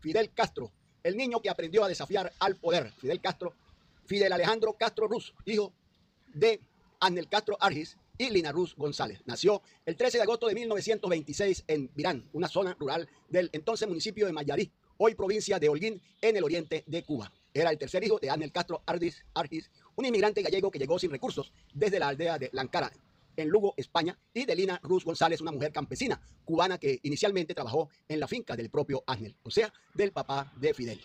Fidel Castro, el niño que aprendió a desafiar al poder. Fidel Castro, Fidel Alejandro Castro Ruz, hijo de Ángel Castro Argis y Lina Ruz González. Nació el 13 de agosto de 1926 en Virán, una zona rural del entonces municipio de Mayarí, hoy provincia de Holguín, en el oriente de Cuba. Era el tercer hijo de Ángel Castro Argis, un inmigrante gallego que llegó sin recursos desde la aldea de Lancara, en Lugo, España, y de Lina Ruz González, una mujer campesina cubana que inicialmente trabajó en la finca del propio Ángel, o sea, del papá de Fidel.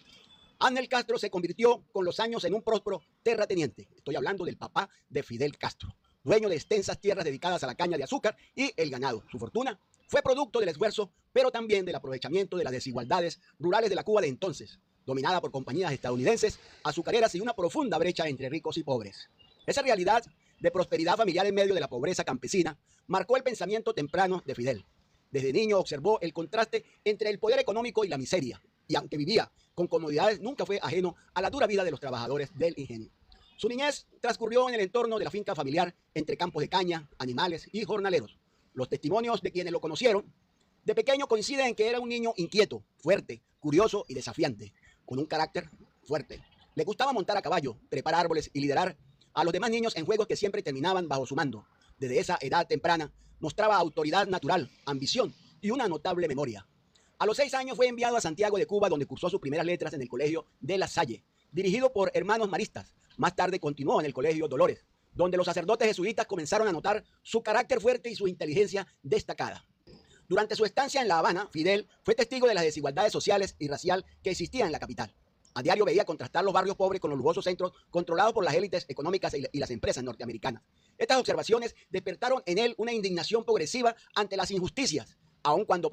Ángel Castro se convirtió con los años en un próspero terrateniente. Estoy hablando del papá de Fidel Castro, dueño de extensas tierras dedicadas a la caña de azúcar y el ganado. Su fortuna fue producto del esfuerzo, pero también del aprovechamiento de las desigualdades rurales de la Cuba de entonces, dominada por compañías estadounidenses, azucareras y una profunda brecha entre ricos y pobres. Esa realidad de prosperidad familiar en medio de la pobreza campesina marcó el pensamiento temprano de Fidel. Desde niño observó el contraste entre el poder económico y la miseria, y aunque vivía con comodidades, nunca fue ajeno a la dura vida de los trabajadores del ingenio. Su niñez transcurrió en el entorno de la finca familiar, entre campos de caña, animales y jornaleros. Los testimonios de quienes lo conocieron de pequeño coinciden en que era un niño inquieto, fuerte, curioso y desafiante, con un carácter fuerte. Le gustaba montar a caballo, trepar árboles y liderar a los demás niños en juegos que siempre terminaban bajo su mando. Desde esa edad temprana mostraba autoridad natural, ambición y una notable memoria. A los 6 años fue enviado a Santiago de Cuba, donde cursó sus primeras letras en el Colegio de La Salle, dirigido por hermanos maristas. Más tarde continuó en el Colegio Dolores, donde los sacerdotes jesuitas comenzaron a notar su carácter fuerte y su inteligencia destacada. Durante su estancia en La Habana, Fidel fue testigo de las desigualdades sociales y racial que existían en la capital. A diario veía contrastar los barrios pobres con los lujosos centros controlados por las élites económicas y las empresas norteamericanas. Estas observaciones despertaron en él una indignación progresiva ante las injusticias, aun cuando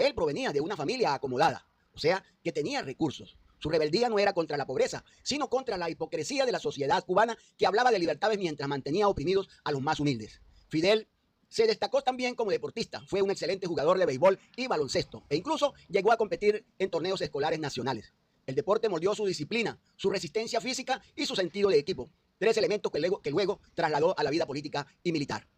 él provenía de una familia acomodada, o sea, que tenía recursos. Su rebeldía no era contra la pobreza, sino contra la hipocresía de la sociedad cubana que hablaba de libertades mientras mantenía oprimidos a los más humildes. Fidel se destacó también como deportista, fue un excelente jugador de béisbol y baloncesto, e incluso llegó a competir en torneos escolares nacionales. El deporte moldeó su disciplina, su resistencia física y su sentido de equipo, 3 elementos que luego trasladó a la vida política y militar.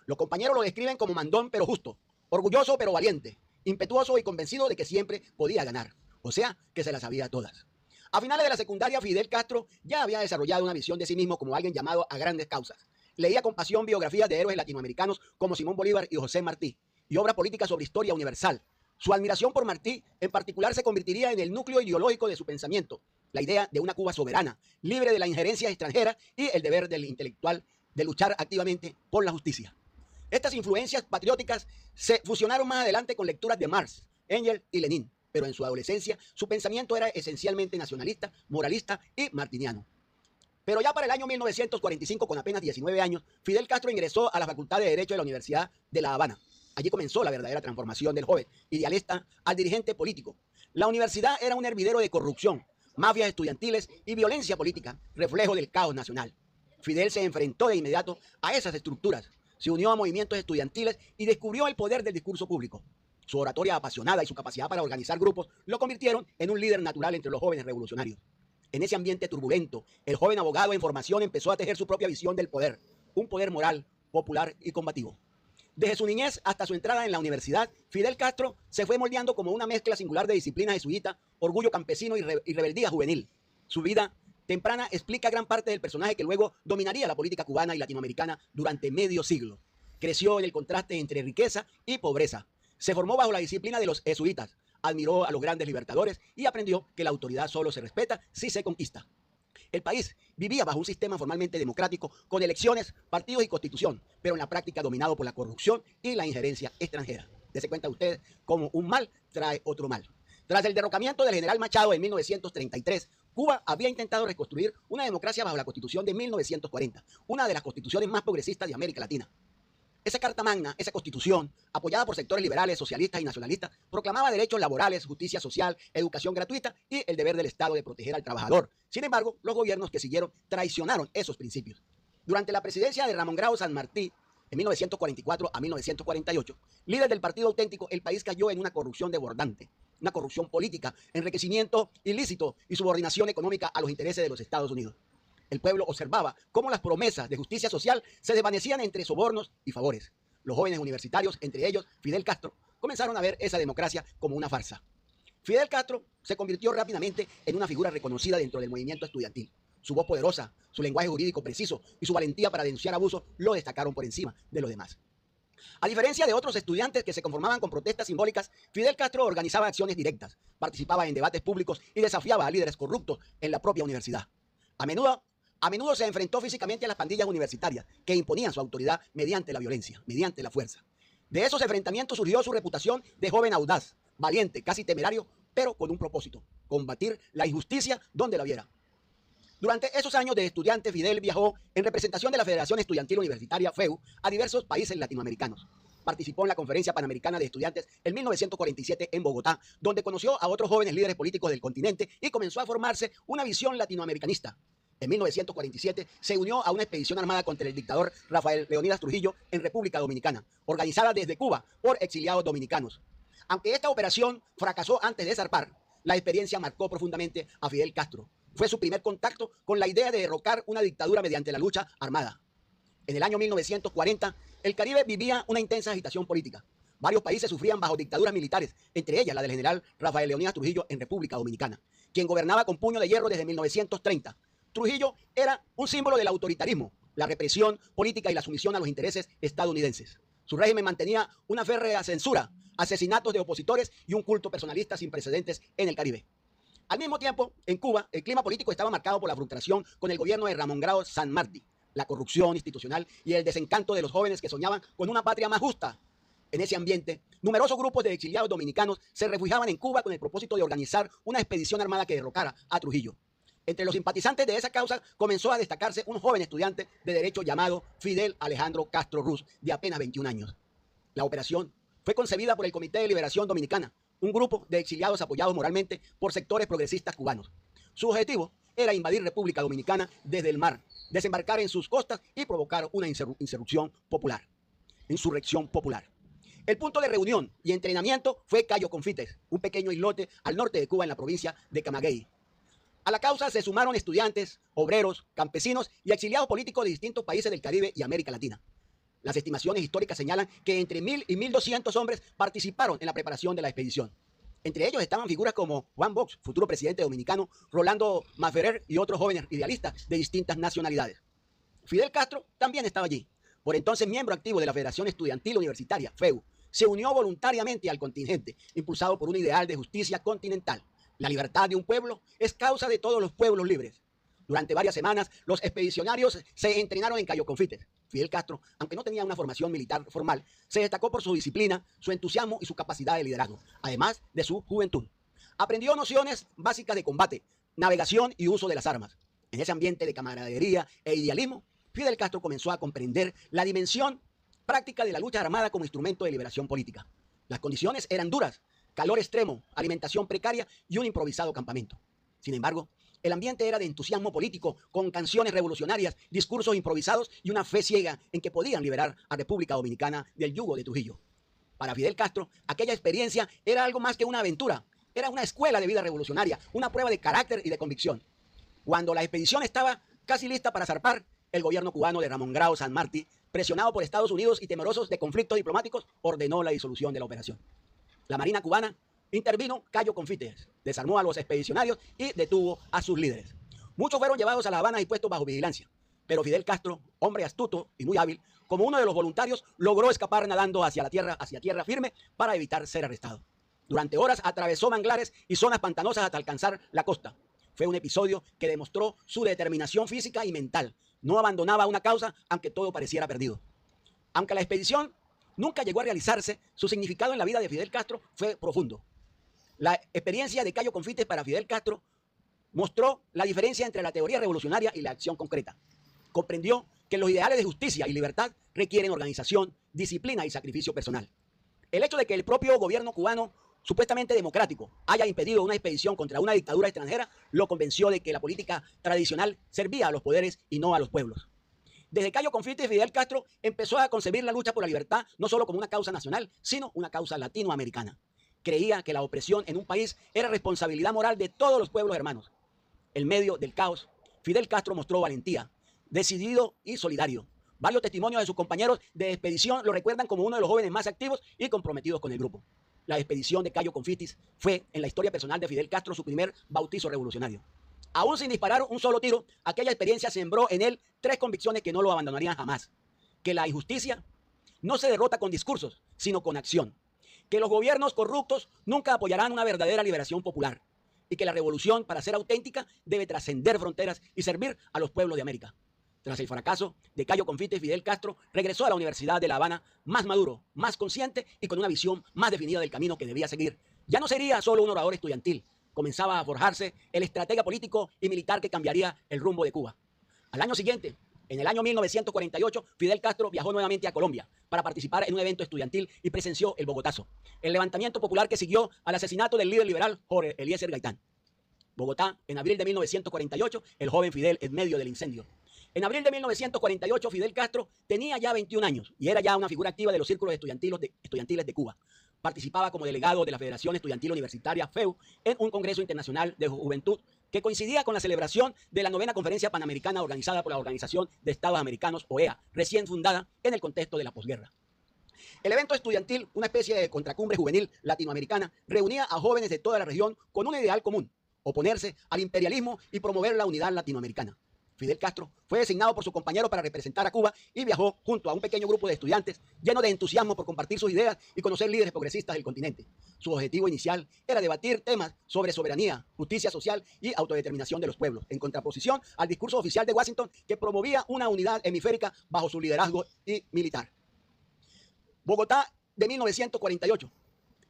Los compañeros lo describen como mandón pero justo, orgulloso pero valiente, impetuoso y convencido de que siempre podía ganar, o sea, que se las sabía todas. A finales de la secundaria, Fidel Castro ya había desarrollado una visión de sí mismo como alguien llamado a grandes causas. Leía con pasión biografías de héroes latinoamericanos como Simón Bolívar y José Martí, y obras políticas sobre historia universal. Su admiración por Martí, en particular, se convertiría en el núcleo ideológico de su pensamiento, la idea de una Cuba soberana, libre de la injerencia extranjera y el deber del intelectual de luchar activamente por la justicia. Estas influencias patrióticas se fusionaron más adelante con lecturas de Marx, Engels y Lenin, pero en su adolescencia su pensamiento era esencialmente nacionalista, moralista y martiniano. Pero ya para el año 1945, con apenas 19 años, Fidel Castro ingresó a la Facultad de Derecho de la Universidad de La Habana. Allí comenzó la verdadera transformación del joven idealista al dirigente político. La universidad era un hervidero de corrupción, mafias estudiantiles y violencia política, reflejo del caos nacional. Fidel se enfrentó de inmediato a esas estructuras, se unió a movimientos estudiantiles y descubrió el poder del discurso público. Su oratoria apasionada y su capacidad para organizar grupos lo convirtieron en un líder natural entre los jóvenes revolucionarios. En ese ambiente turbulento, el joven abogado en formación empezó a tejer su propia visión del poder, un poder moral, popular y combativo. Desde su niñez hasta su entrada en la universidad, Fidel Castro se fue moldeando como una mezcla singular de disciplina jesuita, orgullo campesino y rebeldía juvenil. Su vida temprana explica gran parte del personaje que luego dominaría la política cubana y latinoamericana durante medio siglo. Creció en el contraste entre riqueza y pobreza. Se formó bajo la disciplina de los jesuitas, admiró a los grandes libertadores y aprendió que la autoridad solo se respeta si se conquista. El país vivía bajo un sistema formalmente democrático con elecciones, partidos y constitución, pero en la práctica dominado por la corrupción y la injerencia extranjera. Dese cuenta usted cómo un mal trae otro mal. Tras el derrocamiento del general Machado en 1933, Cuba había intentado reconstruir una democracia bajo la Constitución de 1940, una de las constituciones más progresistas de América Latina. Esa Carta Magna, esa Constitución, apoyada por sectores liberales, socialistas y nacionalistas, proclamaba derechos laborales, justicia social, educación gratuita y el deber del Estado de proteger al trabajador. Sin embargo, los gobiernos que siguieron traicionaron esos principios. Durante la presidencia de Ramón Grau San Martí, en 1944 a 1948, líder del Partido Auténtico, el país cayó en una corrupción desbordante, una corrupción política, enriquecimiento ilícito y subordinación económica a los intereses de los Estados Unidos. El pueblo observaba cómo las promesas de justicia social se desvanecían entre sobornos y favores. Los jóvenes universitarios, entre ellos Fidel Castro, comenzaron a ver esa democracia como una farsa. Fidel Castro se convirtió rápidamente en una figura reconocida dentro del movimiento estudiantil. Su voz poderosa, su lenguaje jurídico preciso y su valentía para denunciar abusos lo destacaron por encima de los demás. A diferencia de otros estudiantes que se conformaban con protestas simbólicas, Fidel Castro organizaba acciones directas, participaba en debates públicos y desafiaba a líderes corruptos en la propia universidad. A menudo se enfrentó físicamente a las pandillas universitarias que imponían su autoridad mediante la violencia, mediante la fuerza. De esos enfrentamientos surgió su reputación de joven audaz, valiente, casi temerario, pero con un propósito: combatir la injusticia donde la viera. Durante esos años de estudiante, Fidel viajó en representación de la Federación Estudiantil Universitaria, FEU, a diversos países latinoamericanos. Participó en la Conferencia Panamericana de Estudiantes en 1947 en Bogotá, donde conoció a otros jóvenes líderes políticos del continente y comenzó a formarse una visión latinoamericanista. En 1947 se unió a una expedición armada contra el dictador Rafael Leónidas Trujillo en República Dominicana, organizada desde Cuba por exiliados dominicanos. Aunque esta operación fracasó antes de zarpar, la experiencia marcó profundamente a Fidel Castro. Fue su primer contacto con la idea de derrocar una dictadura mediante la lucha armada. En el año 1940, el Caribe vivía una intensa agitación política. Varios países sufrían bajo dictaduras militares, entre ellas la del general Rafael Leónidas Trujillo en República Dominicana, quien gobernaba con puño de hierro desde 1930. Trujillo era un símbolo del autoritarismo, la represión política y la sumisión a los intereses estadounidenses. Su régimen mantenía una férrea censura, asesinatos de opositores y un culto personalista sin precedentes en el Caribe. Al mismo tiempo, en Cuba, el clima político estaba marcado por la frustración con el gobierno de Ramón Grau San Martí, la corrupción institucional y el desencanto de los jóvenes que soñaban con una patria más justa. En ese ambiente, numerosos grupos de exiliados dominicanos se refugiaban en Cuba con el propósito de organizar una expedición armada que derrocara a Trujillo. Entre los simpatizantes de esa causa comenzó a destacarse un joven estudiante de derecho llamado Fidel Alejandro Castro Ruz, de apenas 21 años. La operación fue concebida por el Comité de Liberación Dominicana, un grupo de exiliados apoyados moralmente por sectores progresistas cubanos. Su objetivo era invadir República Dominicana desde el mar, desembarcar en sus costas y provocar una insurrección popular. El punto de reunión y entrenamiento fue Cayo Confites, un pequeño islote al norte de Cuba en la provincia de Camagüey. A la causa se sumaron estudiantes, obreros, campesinos y exiliados políticos de distintos países del Caribe y América Latina. Las estimaciones históricas señalan que entre 1.000 y 1.200 hombres participaron en la preparación de la expedición. Entre ellos estaban figuras como Juan Bosch, futuro presidente dominicano, Rolando Masferrer y otros jóvenes idealistas de distintas nacionalidades. Fidel Castro también estaba allí. Por entonces miembro activo de la Federación Estudiantil Universitaria, FEU, se unió voluntariamente al contingente, impulsado por un ideal de justicia continental. La libertad de un pueblo es causa de todos los pueblos libres. Durante varias semanas, los expedicionarios se entrenaron en Cayo Confites. Fidel Castro, aunque no tenía una formación militar formal, se destacó por su disciplina, su entusiasmo y su capacidad de liderazgo, además de su juventud. Aprendió nociones básicas de combate, navegación y uso de las armas. En ese ambiente de camaradería e idealismo, Fidel Castro comenzó a comprender la dimensión práctica de la lucha armada como instrumento de liberación política. Las condiciones eran duras: calor extremo, alimentación precaria y un improvisado campamento. Sin embargo, el ambiente era de entusiasmo político, con canciones revolucionarias, discursos improvisados y una fe ciega en que podían liberar a República Dominicana del yugo de Trujillo. Para Fidel Castro, aquella experiencia era algo más que una aventura. Era una escuela de vida revolucionaria, una prueba de carácter y de convicción. Cuando la expedición estaba casi lista para zarpar, el gobierno cubano de Ramón Grau San Martí, presionado por Estados Unidos y temerosos de conflictos diplomáticos, ordenó la disolución de la operación. La Marina cubana intervino Cayo Confites, desarmó a los expedicionarios y detuvo a sus líderes. Muchos fueron llevados a La Habana y puestos bajo vigilancia, pero Fidel Castro, hombre astuto y muy hábil, como uno de los voluntarios, logró escapar nadando hacia tierra firme para evitar ser arrestado. Durante horas atravesó manglares y zonas pantanosas hasta alcanzar la costa. Fue un episodio que demostró su determinación física y mental. No abandonaba una causa aunque todo pareciera perdido. Aunque la expedición nunca llegó a realizarse, su significado en la vida de Fidel Castro fue profundo. La experiencia de Cayo Confites para Fidel Castro mostró la diferencia entre la teoría revolucionaria y la acción concreta. Comprendió que los ideales de justicia y libertad requieren organización, disciplina y sacrificio personal. El hecho de que el propio gobierno cubano, supuestamente democrático, haya impedido una expedición contra una dictadura extranjera, lo convenció de que la política tradicional servía a los poderes y no a los pueblos. Desde Cayo Confites, Fidel Castro empezó a concebir la lucha por la libertad no solo como una causa nacional, sino una causa latinoamericana. Creía que la opresión en un país era responsabilidad moral de todos los pueblos hermanos. En medio del caos, Fidel Castro mostró valentía, decidido y solidario. Varios testimonios de sus compañeros de expedición lo recuerdan como uno de los jóvenes más activos y comprometidos con el grupo. la expedición de Cayo Confitis fue, en la historia personal de Fidel Castro, su primer bautizo revolucionario. Aún sin disparar un solo tiro, aquella experiencia sembró en él 3 convicciones que no lo abandonarían jamás. Que la injusticia no se derrota con discursos, sino con acción. Que los gobiernos corruptos nunca apoyarán una verdadera liberación popular. Y que la revolución, para ser auténtica, debe trascender fronteras y servir a los pueblos de América. Tras el fracaso de Cayo Confites, Fidel Castro regresó a la Universidad de La Habana más maduro, más consciente y con una visión más definida del camino que debía seguir. Ya no sería solo un orador estudiantil, comenzaba a forjarse el estratega político y militar que cambiaría el rumbo de Cuba. Al año siguiente, en el año 1948, Fidel Castro viajó nuevamente a Colombia para participar en un evento estudiantil y presenció el Bogotazo, el levantamiento popular que siguió al asesinato del líder liberal Jorge Eliezer Gaitán. Bogotá, en abril de 1948, el joven Fidel en medio del incendio. En abril de 1948, Fidel Castro tenía ya 21 años y era ya una figura activa de los círculos estudiantiles de Cuba. Participaba como delegado de la Federación Estudiantil Universitaria, FEU, en un Congreso Internacional de Juventud que coincidía con la celebración de la 9ª Conferencia Panamericana organizada por la Organización de Estados Americanos, OEA, recién fundada en el contexto de la posguerra. El evento estudiantil, una especie de contracumbre juvenil latinoamericana, reunía a jóvenes de toda la región con un ideal común: oponerse al imperialismo y promover la unidad latinoamericana. Fidel Castro fue designado por su compañero para representar a Cuba y viajó junto a un pequeño grupo de estudiantes lleno de entusiasmo por compartir sus ideas y conocer líderes progresistas del continente. Su objetivo inicial era debatir temas sobre soberanía, justicia social y autodeterminación de los pueblos, en contraposición al discurso oficial de Washington que promovía una unidad hemisférica bajo su liderazgo y militar. Bogotá de 1948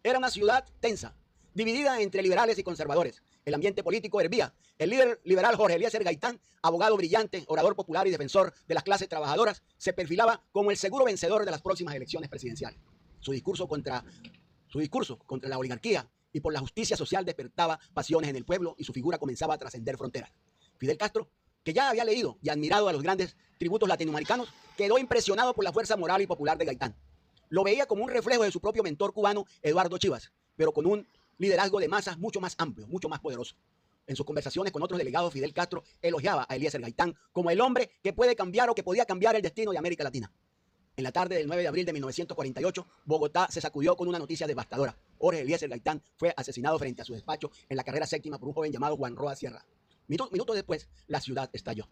era una ciudad tensa, dividida entre liberales y conservadores. El ambiente político hervía. El líder liberal Jorge Eliezer Gaitán, abogado brillante, orador popular y defensor de las clases trabajadoras, se perfilaba como el seguro vencedor de las próximas elecciones presidenciales. Su discurso contra la oligarquía y por la justicia social despertaba pasiones en el pueblo y su figura comenzaba a trascender fronteras. Fidel Castro, que ya había leído y admirado a los grandes tributos latinoamericanos, quedó impresionado por la fuerza moral y popular de Gaitán. Lo veía como un reflejo de su propio mentor cubano, Eduardo Chivas, pero con un liderazgo de masas mucho más amplio, mucho más poderoso. En sus conversaciones con otros delegados, Fidel Castro elogiaba a Eliezer Gaitán como el hombre que puede cambiar o que podía cambiar el destino de América Latina. En la tarde del 9 de abril de 1948, Bogotá se sacudió con una noticia devastadora. Jorge Eliezer Gaitán fue asesinado frente a su despacho en la carrera séptima por un joven llamado Juan Roa Sierra. Minutos después, la ciudad estalló.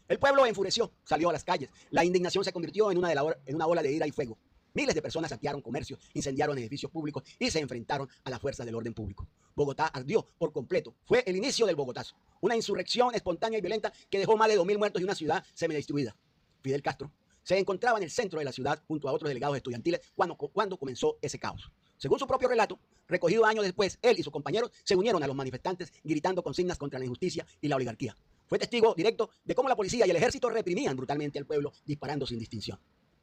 El pueblo enfureció, salió a las calles. La indignación se convirtió en una ola de ira y fuego. Miles de personas saquearon comercios, incendiaron edificios públicos y se enfrentaron a las fuerzas del orden público. Bogotá ardió por completo. Fue el inicio del Bogotazo, una insurrección espontánea y violenta que dejó más de 2.000 muertos y una ciudad semidestruida. Fidel Castro se encontraba en el centro de la ciudad junto a otros delegados estudiantiles cuando comenzó ese caos. Según su propio relato, recogido años después, él y sus compañeros se unieron a los manifestantes gritando consignas contra la injusticia y la oligarquía. Fue testigo directo de cómo la policía y el ejército reprimían brutalmente al pueblo disparando sin distinción.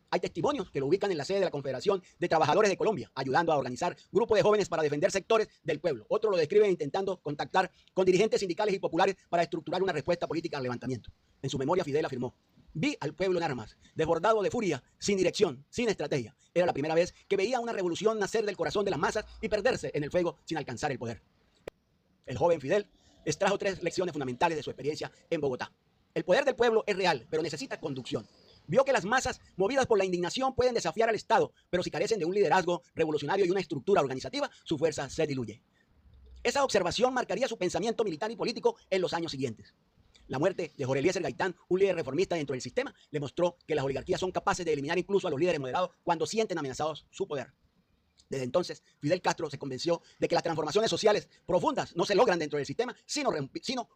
Hay testimonios que lo ubican en la sede de la Confederación de Trabajadores de Colombia, ayudando a organizar grupos de jóvenes para defender sectores del pueblo. Otros lo describen intentando contactar con dirigentes sindicales y populares para estructurar una respuesta política al levantamiento. En su memoria, Fidel afirmó: vi al pueblo en armas, desbordado de furia, sin dirección, sin estrategia. Era la primera vez que veía una revolución nacer del corazón de las masas y perderse en el fuego sin alcanzar el poder. El joven Fidel extrajo 3 lecciones fundamentales de su experiencia en Bogotá. El poder del pueblo es real, pero necesita conducción. Vio que las masas, movidas por la indignación, pueden desafiar al Estado, pero si carecen de un liderazgo revolucionario y una estructura organizativa, su fuerza se diluye. Esa observación marcaría su pensamiento militar y político en los años siguientes. La muerte de Jorge Eliezer Gaitán, un líder reformista dentro del sistema, le mostró que las oligarquías son capaces de eliminar incluso a los líderes moderados cuando sienten amenazados su poder. Desde entonces, Fidel Castro se convenció de que las transformaciones sociales profundas no se logran dentro del sistema, sino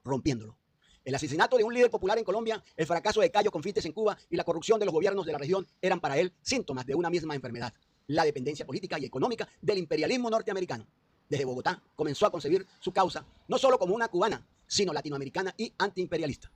rompiéndolo. El asesinato de un líder popular en Colombia, el fracaso de Cayo Confites en Cuba y la corrupción de los gobiernos de la región eran para él síntomas de una misma enfermedad: la dependencia política y económica del imperialismo norteamericano. Desde Bogotá comenzó a concebir su causa no solo como una cubana, sino latinoamericana y antiimperialista.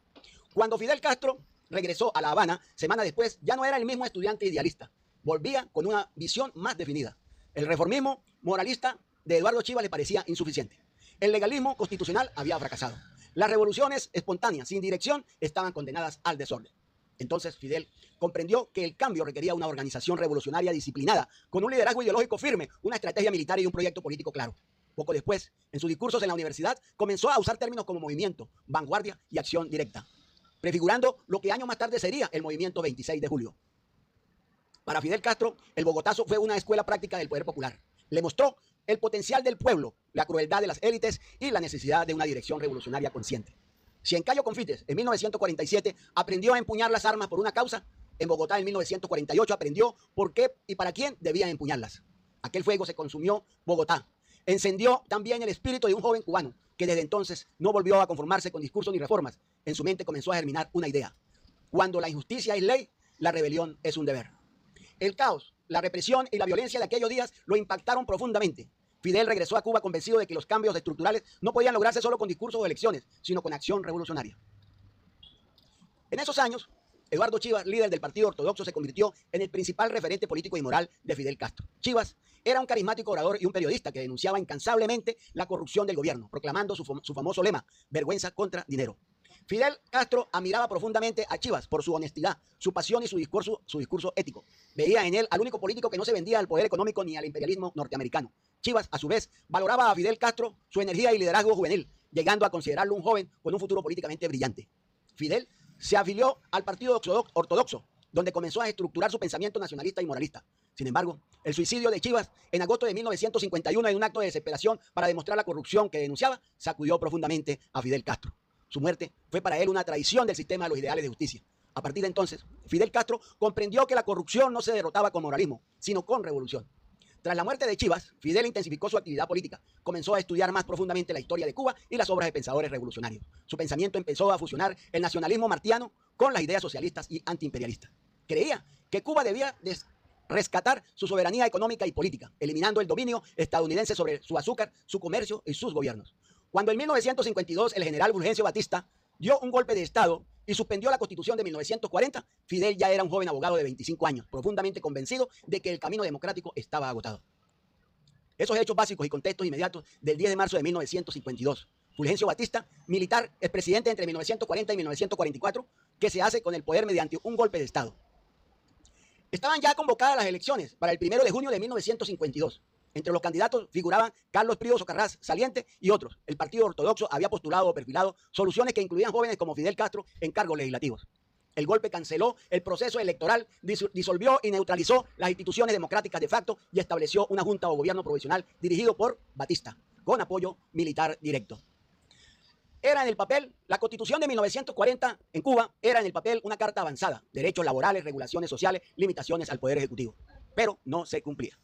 Cuando Fidel Castro regresó a La Habana, semana después, ya no era el mismo estudiante idealista. Volvía con una visión más definida. El reformismo moralista de Eduardo Chivas le parecía insuficiente. El legalismo constitucional había fracasado. Las revoluciones espontáneas, sin dirección, estaban condenadas al desorden. Entonces Fidel comprendió que el cambio requería una organización revolucionaria disciplinada, con un liderazgo ideológico firme, una estrategia militar y un proyecto político claro. Poco después, en sus discursos en la universidad, comenzó a usar términos como movimiento, vanguardia y acción directa, prefigurando lo que años más tarde sería el movimiento 26 de julio. Para Fidel Castro, el Bogotazo fue una escuela práctica del poder popular. Le mostró el potencial del pueblo, la crueldad de las élites y la necesidad de una dirección revolucionaria consciente. Si en Cayo Confites, en 1947, aprendió a empuñar las armas por una causa, en Bogotá, en 1948, aprendió por qué y para quién debían empuñarlas. Aquel fuego se consumió Bogotá. Encendió también el espíritu de un joven cubano, que desde entonces no volvió a conformarse con discursos ni reformas. En su mente comenzó a germinar una idea. Cuando la injusticia es ley, la rebelión es un deber. El caos, la represión y la violencia de aquellos días lo impactaron profundamente. Fidel regresó a Cuba convencido de que los cambios estructurales no podían lograrse solo con discursos o elecciones, sino con acción revolucionaria. En esos años, Eduardo Chivas, líder del Partido Ortodoxo, se convirtió en el principal referente político y moral de Fidel Castro. Chivas era un carismático orador y un periodista que denunciaba incansablemente la corrupción del gobierno, proclamando su famoso lema, vergüenza contra dinero. Fidel Castro admiraba profundamente a Chivas por su honestidad, su pasión y su discurso ético. Veía en él al único político que no se vendía al poder económico ni al imperialismo norteamericano. Chivas, a su vez, valoraba a Fidel Castro su energía y liderazgo juvenil, llegando a considerarlo un joven con un futuro políticamente brillante. Fidel se afilió al Partido Ortodoxo, donde comenzó a estructurar su pensamiento nacionalista y moralista. Sin embargo, el suicidio de Chivas en agosto de 1951, en un acto de desesperación para demostrar la corrupción que denunciaba, sacudió profundamente a Fidel Castro. Su muerte fue para él una traición del sistema de los ideales de justicia. A partir de entonces, Fidel Castro comprendió que la corrupción no se derrotaba con moralismo, sino con revolución. Tras la muerte de Chivas, Fidel intensificó su actividad política, comenzó a estudiar más profundamente la historia de Cuba y las obras de pensadores revolucionarios. Su pensamiento empezó a fusionar el nacionalismo martiano con las ideas socialistas y antiimperialistas. Creía que Cuba debía rescatar su soberanía económica y política, eliminando el dominio estadounidense sobre su azúcar, su comercio y sus gobiernos. Cuando en 1952 el general Fulgencio Batista dio un golpe de Estado y suspendió la Constitución de 1940, Fidel ya era un joven abogado de 25 años, profundamente convencido de que el camino democrático estaba agotado. Esos hechos básicos y contextos inmediatos del 10 de marzo de 1952. Fulgencio Batista, militar, expresidente entre 1940 y 1944, que se hace con el poder mediante un golpe de Estado. Estaban ya convocadas las elecciones para el 1 de junio de 1952. Entre los candidatos figuraban Carlos Prío Socarrás Saliente y otros. El Partido Ortodoxo había postulado o perfilado soluciones que incluían jóvenes como Fidel Castro en cargos legislativos. El golpe canceló el proceso electoral, disolvió y neutralizó las instituciones democráticas de facto y estableció una junta o gobierno provisional dirigido por Batista, con apoyo militar directo. Era en el papel, la Constitución de 1940 en Cuba era en el papel una carta avanzada, derechos laborales, regulaciones sociales, limitaciones al poder ejecutivo, pero no se cumplía.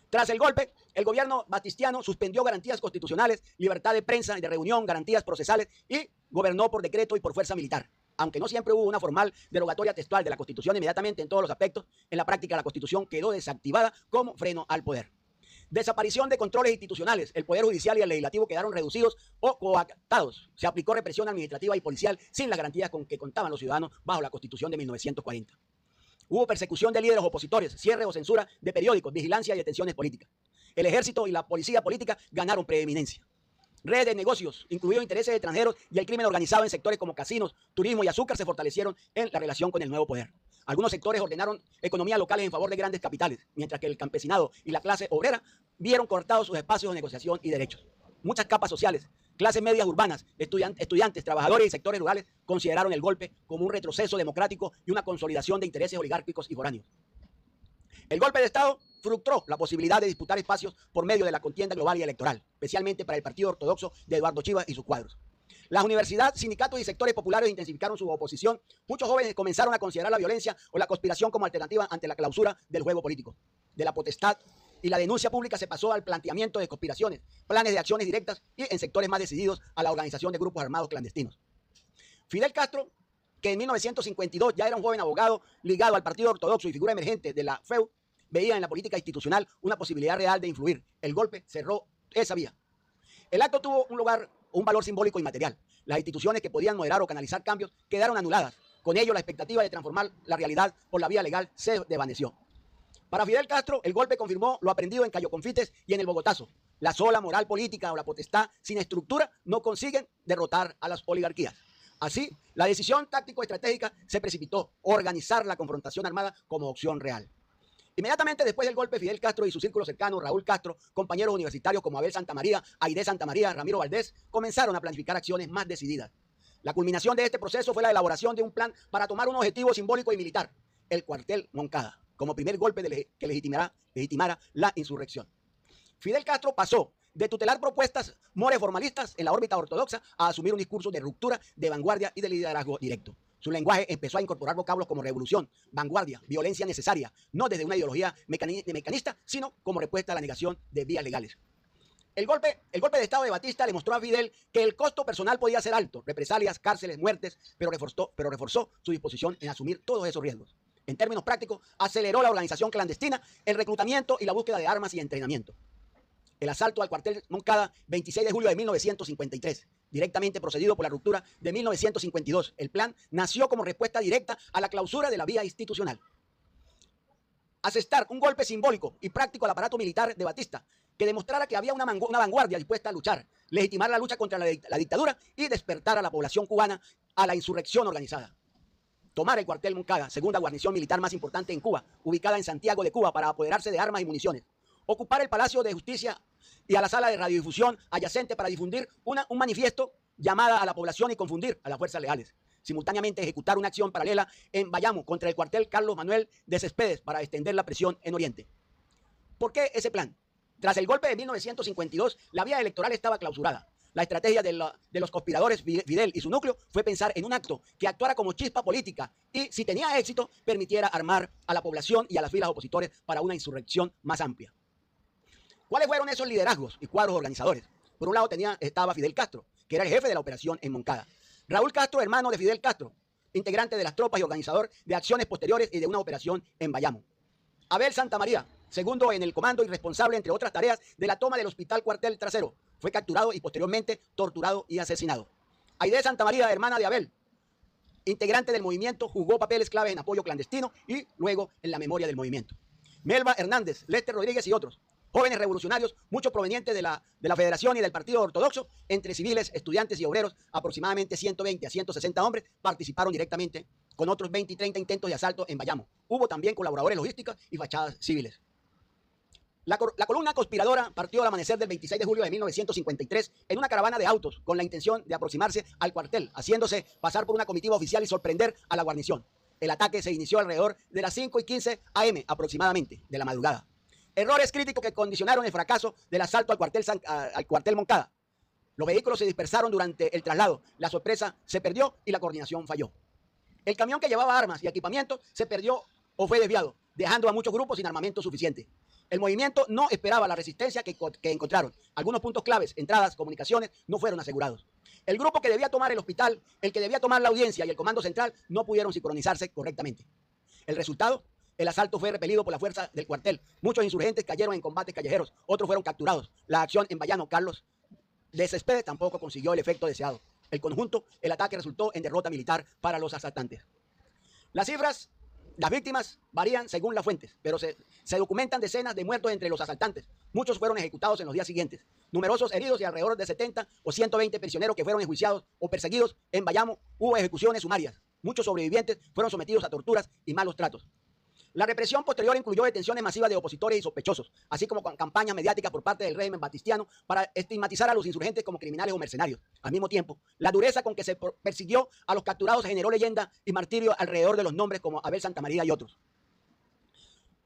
Tras el golpe, el gobierno batistiano suspendió garantías constitucionales, libertad de prensa y de reunión, garantías procesales y gobernó por decreto y por fuerza militar. Aunque no siempre hubo una formal derogatoria textual de la Constitución inmediatamente en todos los aspectos, en la práctica la Constitución quedó desactivada como freno al poder. Desaparición de controles institucionales. El Poder Judicial y el Legislativo quedaron reducidos o coactados. Se aplicó represión administrativa y policial sin las garantías con que contaban los ciudadanos bajo la Constitución de 1940. Hubo persecución de líderes opositores, cierre o censura de periódicos, vigilancia y detenciones políticas. El ejército y la policía política ganaron preeminencia. Redes de negocios, incluidos intereses extranjeros y el crimen organizado en sectores como casinos, turismo y azúcar, se fortalecieron en la relación con el nuevo poder. Algunos sectores ordenaron economías locales en favor de grandes capitales, mientras que el campesinado y la clase obrera vieron cortados sus espacios de negociación y derechos. Muchas capas sociales, clases medias urbanas, estudiantes, trabajadores y sectores rurales consideraron el golpe como un retroceso democrático y una consolidación de intereses oligárquicos y foráneos. El golpe de Estado frustró la posibilidad de disputar espacios por medio de la contienda global y electoral, especialmente para el Partido Ortodoxo de Eduardo Chivas y sus cuadros. Las universidades, sindicatos y sectores populares intensificaron su oposición. Muchos jóvenes comenzaron a considerar la violencia o la conspiración como alternativa ante la clausura del juego político. De la potestad y la denuncia pública se pasó al planteamiento de conspiraciones, planes de acciones directas y en sectores más decididos a la organización de grupos armados clandestinos. Fidel Castro, que en 1952 ya era un joven abogado ligado al Partido Ortodoxo y figura emergente de la FEU, veía en la política institucional una posibilidad real de influir. El golpe cerró esa vía. El acto tuvo un valor simbólico y material. Las instituciones que podían moderar o canalizar cambios quedaron anuladas. Con ello, la expectativa de transformar la realidad por la vía legal se desvaneció. Para Fidel Castro, el golpe confirmó lo aprendido en Cayo Confites y en el Bogotazo. La sola moral política o la potestad sin estructura no consiguen derrotar a las oligarquías. Así, la decisión táctico-estratégica se precipitó, organizar la confrontación armada como opción real. Inmediatamente después del golpe, Fidel Castro y su círculo cercano, Raúl Castro, compañeros universitarios como Abel Santamaría, Aide Santamaría, Ramiro Valdés, comenzaron a planificar acciones más decididas. La culminación de este proceso fue la elaboración de un plan para tomar un objetivo simbólico y militar, el cuartel Moncada, como primer golpe que legitimara la insurrección. Fidel Castro pasó de tutelar propuestas more formalistas en la órbita ortodoxa a asumir un discurso de ruptura, de vanguardia y de liderazgo directo. Su lenguaje empezó a incorporar vocablos como revolución, vanguardia, violencia necesaria, no desde una ideología mecanista, sino como respuesta a la negación de vías legales. El golpe de Estado de Batista le mostró a Fidel que el costo personal podía ser alto, represalias, cárceles, muertes, pero reforzó su disposición en asumir todos esos riesgos. En términos prácticos, aceleró la organización clandestina, el reclutamiento y la búsqueda de armas y entrenamiento. El asalto al cuartel Moncada, 26 de julio de 1953, directamente procedido por la ruptura de 1952. El plan nació como respuesta directa a la clausura de la vía institucional. Asestar un golpe simbólico y práctico al aparato militar de Batista, que demostrara que había una vanguardia dispuesta a luchar, legitimar la lucha contra la dictadura y despertar a la población cubana a la insurrección organizada. Tomar el cuartel Moncada, segunda guarnición militar más importante en Cuba, ubicada en Santiago de Cuba para apoderarse de armas y municiones. Ocupar el Palacio de Justicia y a la sala de radiodifusión adyacente para difundir un manifiesto llamada a la población y confundir a las fuerzas legales. Simultáneamente ejecutar una acción paralela en Bayamo contra el cuartel Carlos Manuel de Céspedes para extender la presión en Oriente. ¿Por qué ese plan? Tras el golpe de 1952, la vía electoral estaba clausurada. La estrategia de los conspiradores Fidel y su núcleo fue pensar en un acto que actuara como chispa política y, si tenía éxito, permitiera armar a la población y a las filas opositores para una insurrección más amplia. ¿Cuáles fueron esos liderazgos y cuadros organizadores? Por un lado estaba Fidel Castro, que era el jefe de la operación en Moncada. Raúl Castro, hermano de Fidel Castro, integrante de las tropas y organizador de acciones posteriores y de una operación en Bayamo. Abel Santamaría, segundo en el comando y responsable, entre otras tareas, de la toma del hospital Cuartel Trasero. Fue capturado y posteriormente torturado y asesinado. Aide Santamaría, hermana de Abel, integrante del movimiento, jugó papeles claves en apoyo clandestino y luego en la memoria del movimiento. Melba Hernández, Lester Rodríguez y otros. Jóvenes revolucionarios, muchos provenientes de la Federación y del Partido Ortodoxo, entre civiles, estudiantes y obreros, aproximadamente 120 a 160 hombres, participaron directamente con otros 20 y 30 intentos de asalto en Bayamo. Hubo también colaboradores logísticos y fachadas civiles. La columna conspiradora partió al amanecer del 26 de julio de 1953 en una caravana de autos con la intención de aproximarse al cuartel, haciéndose pasar por una comitiva oficial y sorprender a la guarnición. El ataque se inició alrededor de las 5:15 am aproximadamente de la madrugada. Errores críticos que condicionaron el fracaso del asalto al cuartel Moncada. Los vehículos se dispersaron durante el traslado, la sorpresa se perdió y la coordinación falló. El camión que llevaba armas y equipamiento se perdió o fue desviado, dejando a muchos grupos sin armamento suficiente. El movimiento no esperaba la resistencia que encontraron. Algunos puntos claves, entradas, comunicaciones, no fueron asegurados. El grupo que debía tomar el hospital, el que debía tomar la audiencia y el comando central no pudieron sincronizarse correctamente. El resultado, el asalto fue repelido por la fuerza del cuartel. Muchos insurgentes cayeron en combates callejeros, otros fueron capturados. La acción en Bayamo, Carlos de Céspedes, tampoco consiguió el efecto deseado. El conjunto, el ataque resultó en derrota militar para los asaltantes. Las cifras, las víctimas varían según las fuentes, pero se documentan decenas de muertos entre los asaltantes. Muchos fueron ejecutados en los días siguientes. Numerosos heridos y alrededor de 70 o 120 prisioneros que fueron enjuiciados o perseguidos. En Bayamo hubo ejecuciones sumarias. Muchos sobrevivientes fueron sometidos a torturas y malos tratos. La represión posterior incluyó detenciones masivas de opositores y sospechosos, así como campañas mediáticas por parte del régimen batistiano para estigmatizar a los insurgentes como criminales o mercenarios. Al mismo tiempo, la dureza con que se persiguió a los capturados generó leyenda y martirio alrededor de los nombres como Abel Santamaría y otros.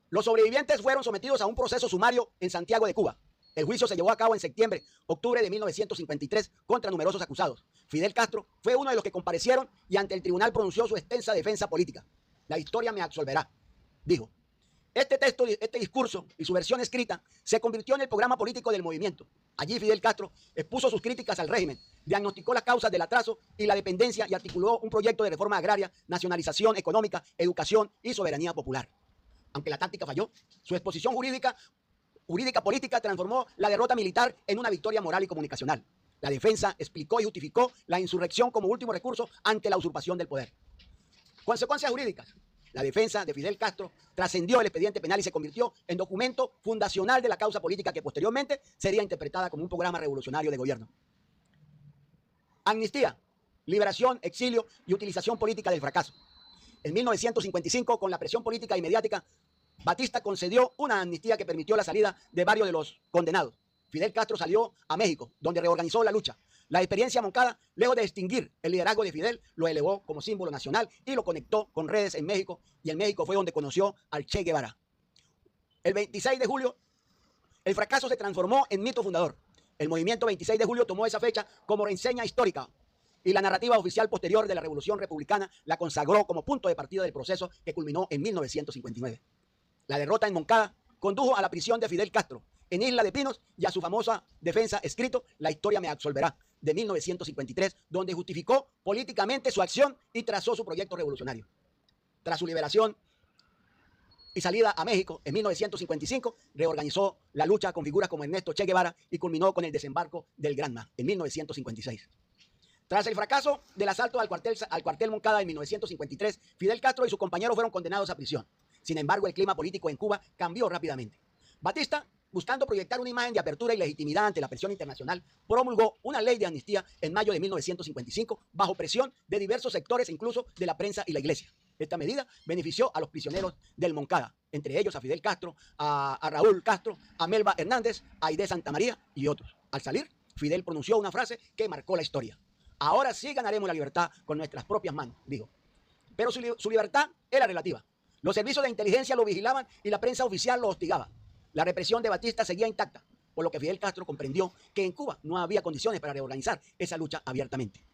Los sobrevivientes fueron sometidos a un proceso sumario en Santiago de Cuba. El juicio se llevó a cabo en septiembre-octubre de 1953 contra numerosos acusados. Fidel Castro fue uno de los que comparecieron y ante el tribunal pronunció su extensa defensa política. La historia me absolverá, dijo. Este discurso y su versión escrita se convirtió en el programa político del movimiento. Allí Fidel Castro expuso sus críticas al régimen, diagnosticó las causas del atraso y la dependencia y articuló un proyecto de reforma agraria, nacionalización económica, educación y soberanía popular. Aunque la táctica falló, su exposición jurídica política transformó la derrota militar en una victoria moral y comunicacional. La defensa explicó y justificó la insurrección como último recurso ante la usurpación del poder. Consecuencias jurídicas. La defensa de Fidel Castro trascendió el expediente penal y se convirtió en documento fundacional de la causa política que posteriormente sería interpretada como un programa revolucionario de gobierno. Amnistía, liberación, exilio y utilización política del fracaso. En 1955, con la presión política y mediática, Batista concedió una amnistía que permitió la salida de varios de los condenados. Fidel Castro salió a México, donde reorganizó la lucha. La experiencia Moncada, lejos de extinguir el liderazgo de Fidel, lo elevó como símbolo nacional y lo conectó con redes en México, y en México fue donde conoció al Che Guevara. El 26 de julio El fracaso se transformó en mito fundador. El movimiento 26 de julio tomó esa fecha como reseña histórica y la narrativa oficial posterior de la Revolución Republicana la consagró como punto de partida del proceso que culminó en 1959. La derrota en Moncada condujo a la prisión de Fidel Castro en Isla de Pinos y a su famosa defensa escrito La historia me absolverá, de 1953, donde justificó políticamente su acción y trazó su proyecto revolucionario. Tras su liberación y salida a México en 1955, reorganizó la lucha con figuras como Ernesto Che Guevara y culminó con el desembarco del Granma en 1956. Tras el fracaso del asalto al cuartel Moncada en 1953, Fidel Castro y sus compañeros fueron condenados a prisión. Sin embargo, el clima político en Cuba cambió rápidamente. Batista, buscando proyectar una imagen de apertura y legitimidad ante la presión internacional, promulgó una ley de amnistía en mayo de 1955 bajo presión de diversos sectores, incluso de la prensa y la iglesia. Esta medida benefició a los prisioneros del Moncada, entre ellos a Fidel Castro, a Raúl Castro, a Melba Hernández, a Aide Santamaría y otros. Al salir, Fidel pronunció una frase que marcó la historia. Ahora sí ganaremos la libertad con nuestras propias manos, dijo. Pero su libertad era relativa. Los servicios de inteligencia lo vigilaban y la prensa oficial lo hostigaba. La represión de Batista seguía intacta, por lo que Fidel Castro comprendió que en Cuba no había condiciones para reorganizar esa lucha abiertamente.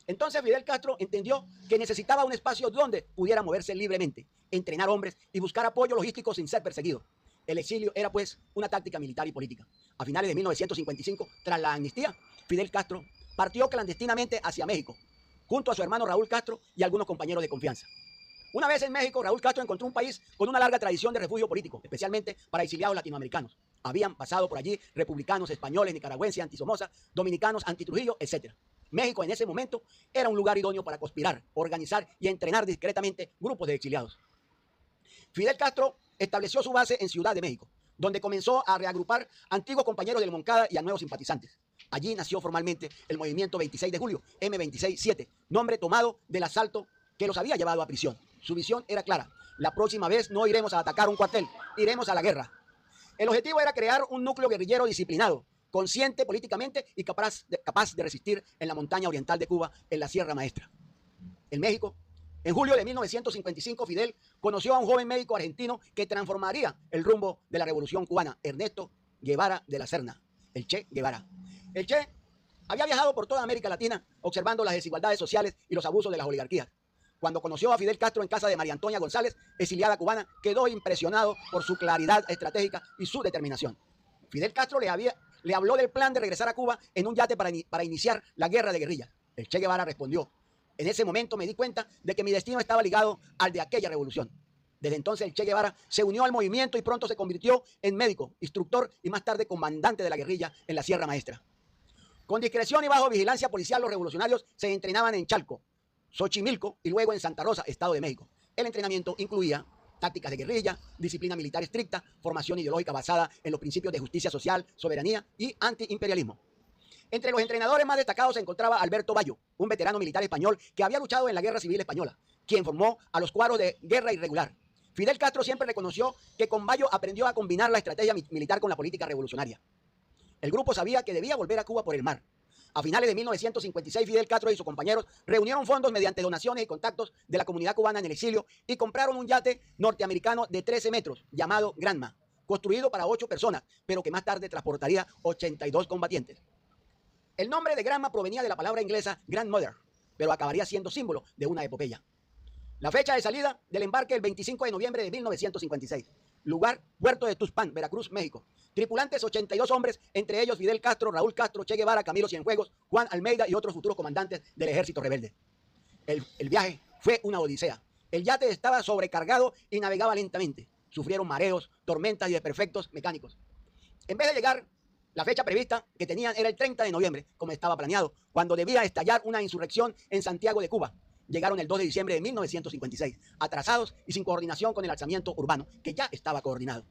Entonces Fidel Castro entendió que necesitaba un espacio donde pudiera moverse libremente, entrenar hombres y buscar apoyo logístico sin ser perseguido. El exilio era pues una táctica militar y política. A finales de 1955, tras la amnistía, Fidel Castro partió clandestinamente hacia México, junto a su hermano Raúl Castro y algunos compañeros de confianza. Una vez en México, Raúl Castro encontró un país con una larga tradición de refugio político, especialmente para exiliados latinoamericanos. Habían pasado por allí republicanos, españoles, nicaragüenses, anti-Somoza, dominicanos, anti-Trujillo, etc. México en ese momento era un lugar idóneo para conspirar, organizar y entrenar discretamente grupos de exiliados. Fidel Castro estableció su base en Ciudad de México, donde comenzó a reagrupar antiguos compañeros del Moncada y a nuevos simpatizantes. Allí nació formalmente el movimiento 26 de julio, M267, nombre tomado del asalto que los había llevado a prisión. Su visión era clara: la próxima vez no iremos a atacar un cuartel, iremos a la guerra. El objetivo era crear un núcleo guerrillero disciplinado, consciente políticamente y capaz de resistir en la montaña oriental de Cuba, en la Sierra Maestra. En México, en julio de 1955, Fidel conoció a un joven médico argentino que transformaría el rumbo de la revolución cubana, Ernesto Guevara de la Serna, el Che Guevara. El Che había viajado por toda América Latina observando las desigualdades sociales y los abusos de las oligarquías. Cuando conoció a Fidel Castro en casa de María Antonia González, exiliada cubana, quedó impresionado por su claridad estratégica y su determinación. Fidel Castro le habló del plan de regresar a Cuba en un yate para iniciar la guerra de guerrillas. El Che Guevara respondió: en ese momento me di cuenta de que mi destino estaba ligado al de aquella revolución. Desde entonces el Che Guevara se unió al movimiento y pronto se convirtió en médico, instructor y más tarde comandante de la guerrilla en la Sierra Maestra. Con discreción y bajo vigilancia policial, los revolucionarios se entrenaban en Chalco, Xochimilco y luego en Santa Rosa, Estado de México. El entrenamiento incluía tácticas de guerrilla, disciplina militar estricta, formación ideológica basada en los principios de justicia social, soberanía y antiimperialismo. Entre los entrenadores más destacados se encontraba Alberto Bayo, un veterano militar español que había luchado en la Guerra Civil Española, quien formó a los cuadros de guerra irregular. Fidel Castro siempre reconoció que con Bayo aprendió a combinar la estrategia militar con la política revolucionaria. El grupo sabía que debía volver a Cuba por el mar. A finales de 1956, Fidel Castro y sus compañeros reunieron fondos mediante donaciones y contactos de la comunidad cubana en el exilio y compraron un yate norteamericano de 13 metros llamado Granma, construido para 8 personas, pero que más tarde transportaría 82 combatientes. El nombre de Granma provenía de la palabra inglesa grandmother, pero acabaría siendo símbolo de una epopeya. La fecha de salida del embarque el 25 de noviembre de 1956. Lugar, Puerto de Tuxpan, Veracruz, México. Tripulantes, 82 hombres, entre ellos Fidel Castro, Raúl Castro, Che Guevara, Camilo Cienfuegos, Juan Almeida y otros futuros comandantes del ejército rebelde. El viaje fue una odisea. El yate estaba sobrecargado y navegaba lentamente. Sufrieron mareos, tormentas y desperfectos mecánicos. En vez de llegar, la fecha prevista que tenían era el 30 de noviembre, como estaba planeado, cuando debía estallar una insurrección en Santiago de Cuba. Llegaron el 2 de diciembre de 1956, atrasados y sin coordinación con el alzamiento urbano, que ya estaba coordinado.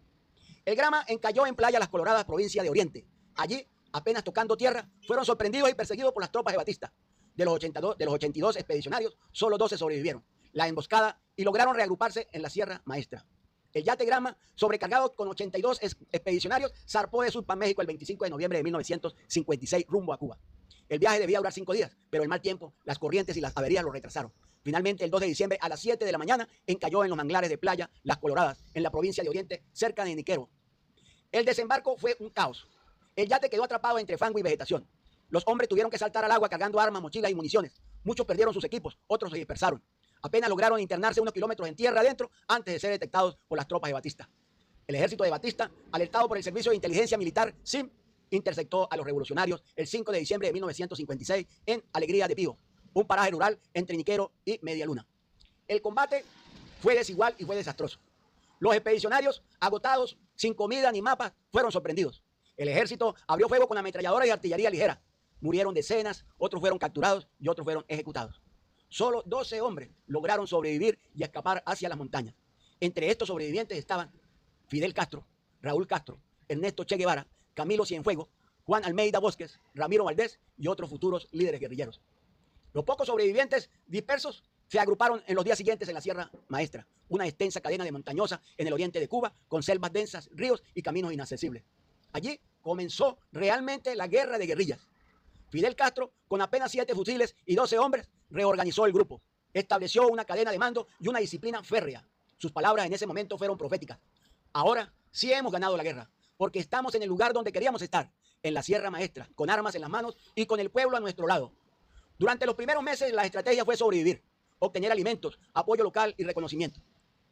El Granma encalló en Playa Las Coloradas, provincia de Oriente. Allí, apenas tocando tierra, fueron sorprendidos y perseguidos por las tropas de Batista. De los 82 expedicionarios, solo 12 sobrevivieron la emboscada y lograron reagruparse en la Sierra Maestra. El yate Granma, sobrecargado con 82 expedicionarios, zarpó de Sulpan, México, el 25 de noviembre de 1956, rumbo a Cuba. El viaje debía durar 5 días, pero el mal tiempo, las corrientes y las averías lo retrasaron. Finalmente, el 2 de diciembre, a las 7 de la mañana, encalló en los manglares de Playa Las Coloradas, en la provincia de Oriente, cerca de Niquero. El desembarco fue un caos. El yate quedó atrapado entre fango y vegetación. Los hombres tuvieron que saltar al agua cargando armas, mochilas y municiones. Muchos perdieron sus equipos, otros se dispersaron. Apenas lograron internarse unos kilómetros en tierra adentro antes de ser detectados por las tropas de Batista. El ejército de Batista, alertado por el Servicio de Inteligencia Militar, SIM, interceptó a los revolucionarios el 5 de diciembre de 1956 en Alegría de Pío, un paraje rural entre Niquero y Media Luna. El combate fue desigual y fue desastroso. Los expedicionarios, agotados, sin comida ni mapas, fueron sorprendidos. El ejército abrió fuego con ametralladoras y artillería ligera. Murieron decenas, otros fueron capturados y otros fueron ejecutados. Solo 12 hombres lograron sobrevivir y escapar hacia las montañas. Entre estos sobrevivientes estaban Fidel Castro, Raúl Castro, Ernesto Che Guevara, Camilo Cienfuegos, Juan Almeida Bosques, Ramiro Valdés y otros futuros líderes guerrilleros. Los pocos sobrevivientes dispersos se agruparon en los días siguientes en la Sierra Maestra, una extensa cadena de montañosa en el oriente de Cuba, con selvas densas, ríos y caminos inaccesibles. Allí comenzó realmente la guerra de guerrillas. Fidel Castro, con apenas 7 fusiles y 12 hombres, reorganizó el grupo. Estableció una cadena de mando y una disciplina férrea. Sus palabras en ese momento fueron proféticas. Ahora sí hemos ganado la guerra, porque estamos en el lugar donde queríamos estar, en la Sierra Maestra, con armas en las manos y con el pueblo a nuestro lado. Durante los primeros meses la estrategia fue sobrevivir, obtener alimentos, apoyo local y reconocimiento.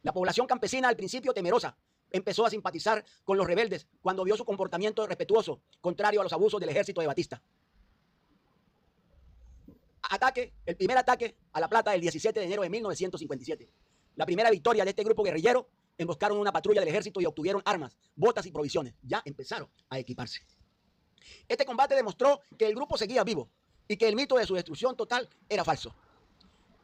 La población campesina, al principio temerosa, empezó a simpatizar con los rebeldes cuando vio su comportamiento respetuoso, contrario a los abusos del ejército de Batista. El primer ataque a La Plata el 17 de enero de 1957. La primera victoria de este grupo guerrillero: emboscaron una patrulla del ejército y obtuvieron armas, botas y provisiones. Ya empezaron a equiparse. Este combate demostró que el grupo seguía vivo y que el mito de su destrucción total era falso.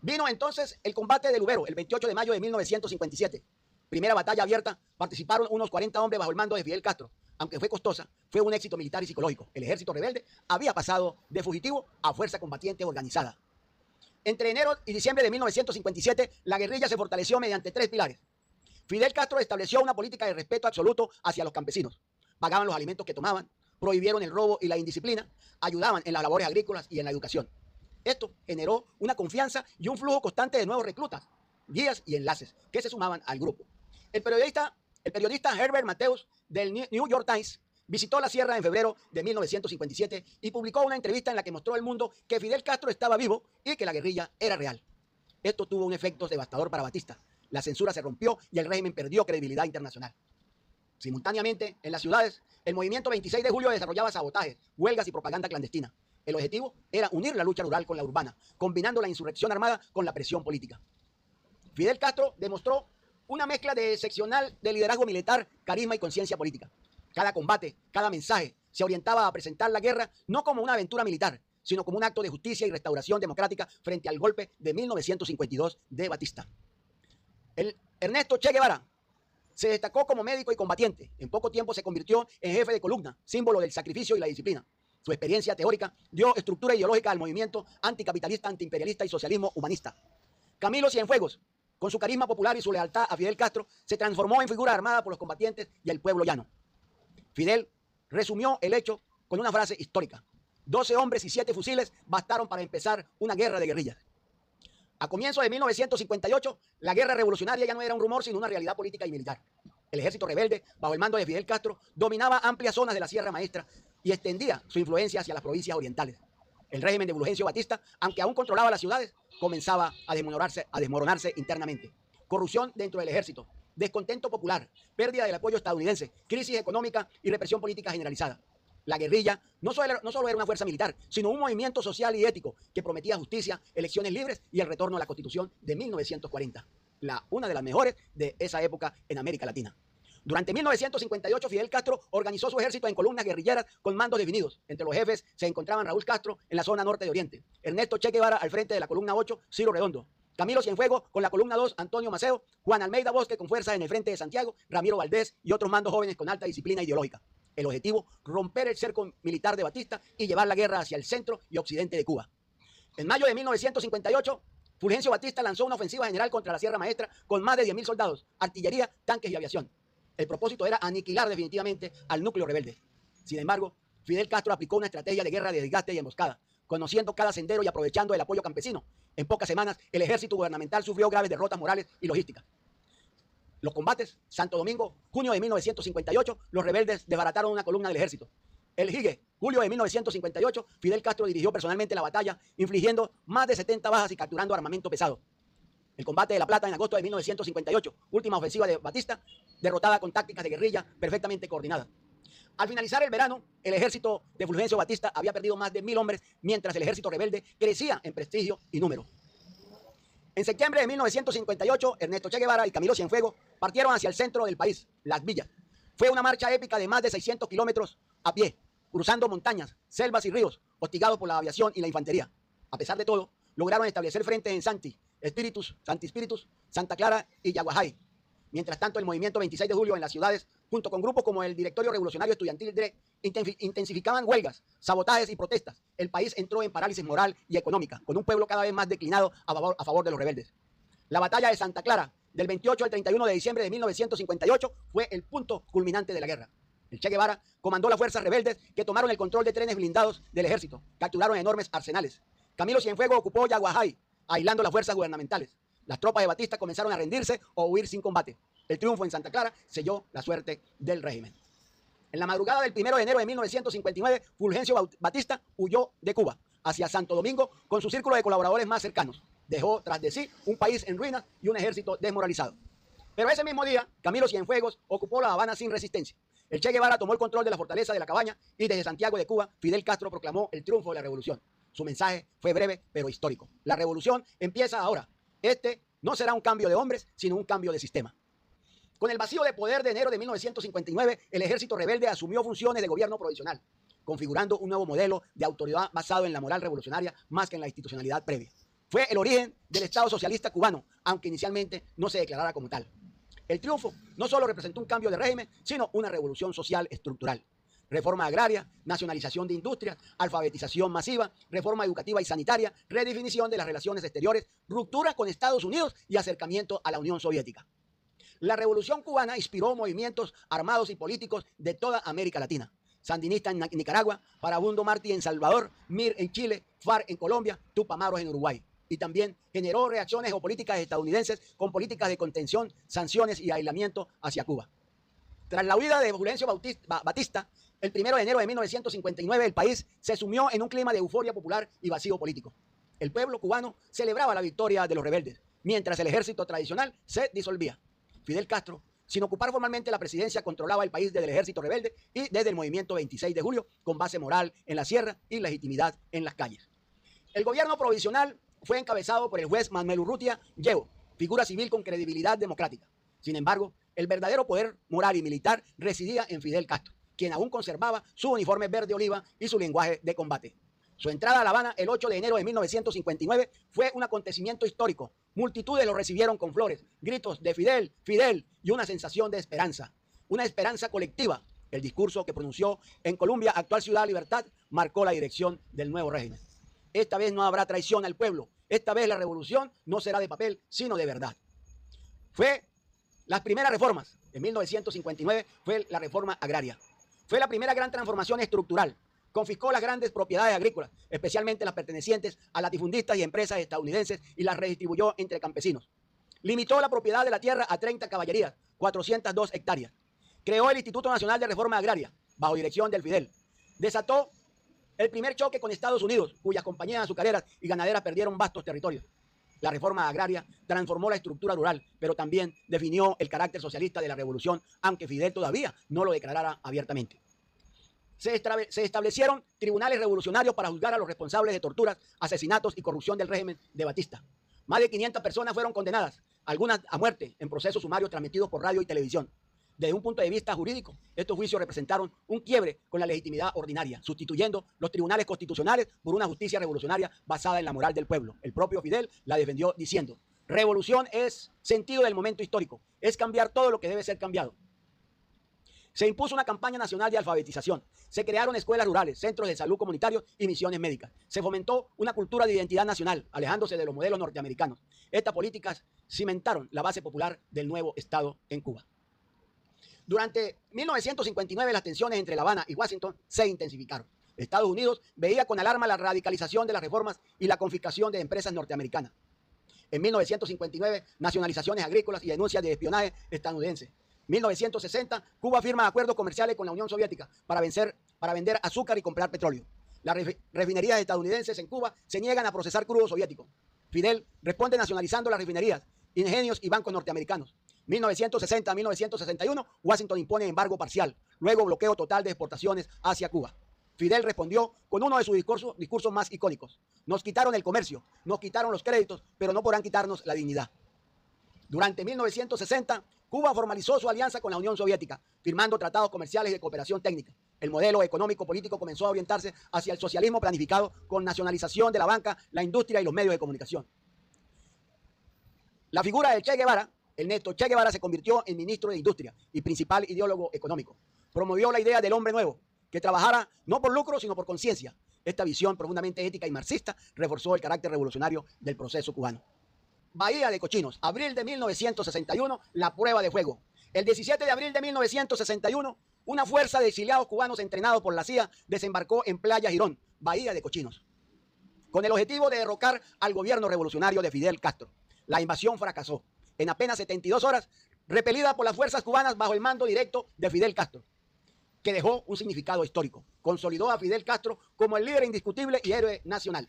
Vino entonces el combate de Lubero, el 28 de mayo de 1957. Primera batalla abierta, participaron unos 40 hombres bajo el mando de Fidel Castro. Aunque fue costosa, fue un éxito militar y psicológico. El ejército rebelde había pasado de fugitivo a fuerza combatiente organizada. Entre enero y diciembre de 1957, la guerrilla se fortaleció mediante 3 pilares. Fidel Castro estableció una política de respeto absoluto hacia los campesinos. Pagaban los alimentos que tomaban, prohibieron el robo y la indisciplina, ayudaban en las labores agrícolas y en la educación. Esto generó una confianza y un flujo constante de nuevos reclutas, guías y enlaces que se sumaban al grupo. El periodista Herbert Mateus del New York Times visitó la sierra en febrero de 1957 y publicó una entrevista en la que mostró al mundo que Fidel Castro estaba vivo y que la guerrilla era real. Esto tuvo un efecto devastador para Batista. La censura se rompió y el régimen perdió credibilidad internacional. Simultáneamente, en las ciudades, el movimiento 26 de julio desarrollaba sabotajes, huelgas y propaganda clandestina. El objetivo era unir la lucha rural con la urbana, combinando la insurrección armada con la presión política. Fidel Castro demostró una mezcla de excepcional de liderazgo militar, carisma y conciencia política. Cada combate, cada mensaje se orientaba a presentar la guerra no como una aventura militar, sino como un acto de justicia y restauración democrática frente al golpe de 1952 de Batista. Ernesto Che Guevara se destacó como médico y combatiente. En poco tiempo se convirtió en jefe de columna, símbolo del sacrificio y la disciplina. Su experiencia teórica dio estructura ideológica al movimiento anticapitalista, antiimperialista y socialismo humanista. Camilo Cienfuegos, con su carisma popular y su lealtad a Fidel Castro, se transformó en figura armada por los combatientes y el pueblo llano. Fidel resumió el hecho con una frase histórica: 12 hombres y 7 fusiles bastaron para empezar una guerra de guerrillas. A comienzos de 1958, la guerra revolucionaria ya no era un rumor, sino una realidad política y militar. El ejército rebelde, bajo el mando de Fidel Castro, dominaba amplias zonas de la Sierra Maestra y extendía su influencia hacia las provincias orientales. El régimen de Fulgencio Batista, aunque aún controlaba las ciudades, comenzaba a desmoronarse internamente. Corrupción dentro del ejército, descontento popular, pérdida del apoyo estadounidense, crisis económica y represión política generalizada. La guerrilla no solo era una fuerza militar, sino un movimiento social y ético que prometía justicia, elecciones libres y el retorno a la Constitución de 1940, una de las mejores de esa época en América Latina. Durante 1958, Fidel Castro organizó su ejército en columnas guerrilleras con mandos definidos. Entre los jefes se encontraban Raúl Castro en la zona norte de Oriente, Ernesto Che Guevara al frente de la columna 8, Ciro Redondo, Camilo Cienfuegos con la columna 2, Antonio Maceo, Juan Almeida Bosque con fuerzas en el frente de Santiago, Ramiro Valdés y otros mandos jóvenes con alta disciplina ideológica. El objetivo: romper el cerco militar de Batista y llevar la guerra hacia el centro y occidente de Cuba. En mayo de 1958, Fulgencio Batista lanzó una ofensiva general contra la Sierra Maestra con más de 10.000 soldados, artillería, tanques y aviación. El propósito era aniquilar definitivamente al núcleo rebelde. Sin embargo, Fidel Castro aplicó una estrategia de guerra de desgaste y emboscada, conociendo cada sendero y aprovechando el apoyo campesino. En pocas semanas, el ejército gubernamental sufrió graves derrotas morales y logísticas. Los combates, Santo Domingo, junio de 1958, los rebeldes desbarataron una columna del ejército. El Higue, julio de 1958, Fidel Castro dirigió personalmente la batalla, infligiendo más de 70 bajas y capturando armamento pesado. El combate de La Plata en agosto de 1958, última ofensiva de Batista, derrotada con tácticas de guerrilla perfectamente coordinadas. Al finalizar el verano, el ejército de Fulgencio Batista había perdido más de 1000 hombres, mientras el ejército rebelde crecía en prestigio y número. En septiembre de 1958, Ernesto Che Guevara y Camilo Cienfuegos partieron hacia el centro del país, Las Villas. Fue una marcha épica de más de 600 kilómetros a pie, cruzando montañas, selvas y ríos, hostigados por la aviación y la infantería. A pesar de todo, lograron establecer frente en Santi Espíritus, Santa Clara y Yaguajay. Mientras tanto, el movimiento 26 de julio en las ciudades, junto con grupos como el Directorio Revolucionario Estudiantil DRE, intensificaban huelgas, sabotajes y protestas. El país entró en parálisis moral y económica, con un pueblo cada vez más declinado a favor de los rebeldes. La batalla de Santa Clara, del 28 al 31 de diciembre de 1958, fue el punto culminante de la guerra. El Che Guevara comandó las fuerzas rebeldes que tomaron el control de trenes blindados del ejército, capturaron enormes arsenales. Camilo Cienfuegos ocupó Yaguajay, aislando las fuerzas gubernamentales. Las tropas de Batista comenzaron a rendirse o huir sin combate. El triunfo en Santa Clara selló la suerte del régimen. En la madrugada del 1 de enero de 1959, Fulgencio Batista huyó de Cuba hacia Santo Domingo con su círculo de colaboradores más cercanos. Dejó tras de sí un país en ruinas y un ejército desmoralizado. Pero ese mismo día, Camilo Cienfuegos ocupó La Habana sin resistencia. El Che Guevara tomó el control de la fortaleza de La Cabaña y desde Santiago de Cuba, Fidel Castro proclamó el triunfo de la revolución. Su mensaje fue breve pero histórico. La revolución empieza ahora. Este no será un cambio de hombres, sino un cambio de sistema. Con el vacío de poder de enero de 1959, el ejército rebelde asumió funciones de gobierno provisional, configurando un nuevo modelo de autoridad basado en la moral revolucionaria más que en la institucionalidad previa. Fue el origen del Estado socialista cubano, aunque inicialmente no se declarara como tal. El triunfo no solo representó un cambio de régimen, sino una revolución social estructural. Reforma agraria, nacionalización de industrias, alfabetización masiva, reforma educativa y sanitaria, redefinición de las relaciones exteriores, ruptura con Estados Unidos y acercamiento a la Unión Soviética. La Revolución Cubana inspiró movimientos armados y políticos de toda América Latina. Sandinista en Nicaragua, Farabundo Martí en Salvador, MIR en Chile, FARC en Colombia, Tupamaros en Uruguay. Y también generó reacciones geopolíticas estadounidenses con políticas de contención, sanciones y aislamiento hacia Cuba. Tras la huida de Fulgencio Batista, el 1 de enero de 1959, el país se sumió en un clima de euforia popular y vacío político. El pueblo cubano celebraba la victoria de los rebeldes, mientras el ejército tradicional se disolvía. Fidel Castro, sin ocupar formalmente la presidencia, controlaba el país desde el ejército rebelde y desde el movimiento 26 de julio, con base moral en la sierra y legitimidad en las calles. El gobierno provisional fue encabezado por el juez Manuel Urrutia Llevo, figura civil con credibilidad democrática. Sin embargo, el verdadero poder moral y militar residía en Fidel Castro, quien aún conservaba su uniforme verde oliva y su lenguaje de combate. Su entrada a La Habana el 8 de enero de 1959 fue un acontecimiento histórico. Multitudes lo recibieron con flores, gritos de Fidel, Fidel y una sensación de esperanza. Una esperanza colectiva. El discurso que pronunció en Colombia, actual Ciudad Libertad, marcó la dirección del nuevo régimen. Esta vez no habrá traición al pueblo. Esta vez la revolución no será de papel, sino de verdad. Fue las primeras reformas. En 1959 fue la reforma agraria. Fue la primera gran transformación estructural. Confiscó las grandes propiedades agrícolas, especialmente las pertenecientes a latifundistas y empresas estadounidenses, y las redistribuyó entre campesinos. Limitó la propiedad de la tierra a 30 caballerías, 402 hectáreas. Creó el Instituto Nacional de Reforma Agraria, bajo dirección del Fidel. Desató el primer choque con Estados Unidos, cuyas compañías azucareras y ganaderas perdieron vastos territorios. La reforma agraria transformó la estructura rural, pero también definió el carácter socialista de la revolución, aunque Fidel todavía no lo declarara abiertamente. Se establecieron tribunales revolucionarios para juzgar a los responsables de torturas, asesinatos y corrupción del régimen de Batista. Más de 500 personas fueron condenadas, algunas a muerte, en procesos sumarios transmitidos por radio y televisión. Desde un punto de vista jurídico, estos juicios representaron un quiebre con la legitimidad ordinaria, sustituyendo los tribunales constitucionales por una justicia revolucionaria basada en la moral del pueblo. El propio Fidel la defendió diciendo: revolución es sentido del momento histórico, es cambiar todo lo que debe ser cambiado. Se impuso una campaña nacional de alfabetización. Se crearon escuelas rurales, centros de salud comunitarios y misiones médicas. Se fomentó una cultura de identidad nacional, alejándose de los modelos norteamericanos. Estas políticas cimentaron la base popular del nuevo Estado en Cuba. Durante 1959 las tensiones entre La Habana y Washington se intensificaron. Estados Unidos veía con alarma la radicalización de las reformas y la confiscación de empresas norteamericanas. En 1959, nacionalizaciones agrícolas y denuncias de espionaje estadounidense. 1960, Cuba firma acuerdos comerciales con la Unión Soviética para vender azúcar y comprar petróleo. Las refinerías estadounidenses en Cuba se niegan a procesar crudo soviético. Fidel responde nacionalizando las refinerías, ingenios y bancos norteamericanos. 1960 a 1961, Washington impone embargo parcial, luego bloqueo total de exportaciones hacia Cuba. Fidel respondió con uno de sus discursos más icónicos. Nos quitaron el comercio, nos quitaron los créditos, pero no podrán quitarnos la dignidad. Durante 1960, Cuba formalizó su alianza con la Unión Soviética, firmando tratados comerciales y de cooperación técnica. El modelo económico-político comenzó a orientarse hacia el socialismo planificado con nacionalización de la banca, la industria y los medios de comunicación. La figura del Che Guevara, el neto Che Guevara, se convirtió en ministro de Industria y principal ideólogo económico. Promovió la idea del hombre nuevo, que trabajara no por lucro, sino por conciencia. Esta visión profundamente ética y marxista reforzó el carácter revolucionario del proceso cubano. Bahía de Cochinos, abril de 1961, la prueba de fuego. El 17 de abril de 1961, una fuerza de exiliados cubanos entrenados por la CIA desembarcó en Playa Girón, Bahía de Cochinos, con el objetivo de derrocar al gobierno revolucionario de Fidel Castro. La invasión fracasó. En apenas 72 horas, repelida por las fuerzas cubanas bajo el mando directo de Fidel Castro, que dejó un significado histórico. Consolidó a Fidel Castro como el líder indiscutible y héroe nacional.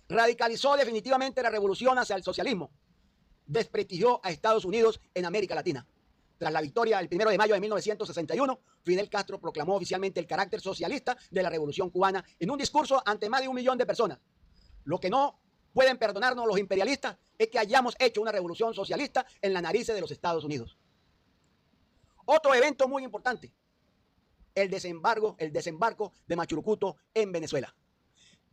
Radicalizó definitivamente la revolución hacia el socialismo. Desprestigió a Estados Unidos en América Latina. Tras la victoria el 1 de mayo de 1961, Fidel Castro proclamó oficialmente el carácter socialista de la revolución cubana en un discurso ante más de 1 millón de personas. Lo que no pueden perdonarnos los imperialistas es que hayamos hecho una revolución socialista en las narices de los Estados Unidos. Otro evento muy importante, el desembarco de Machurucuto en Venezuela.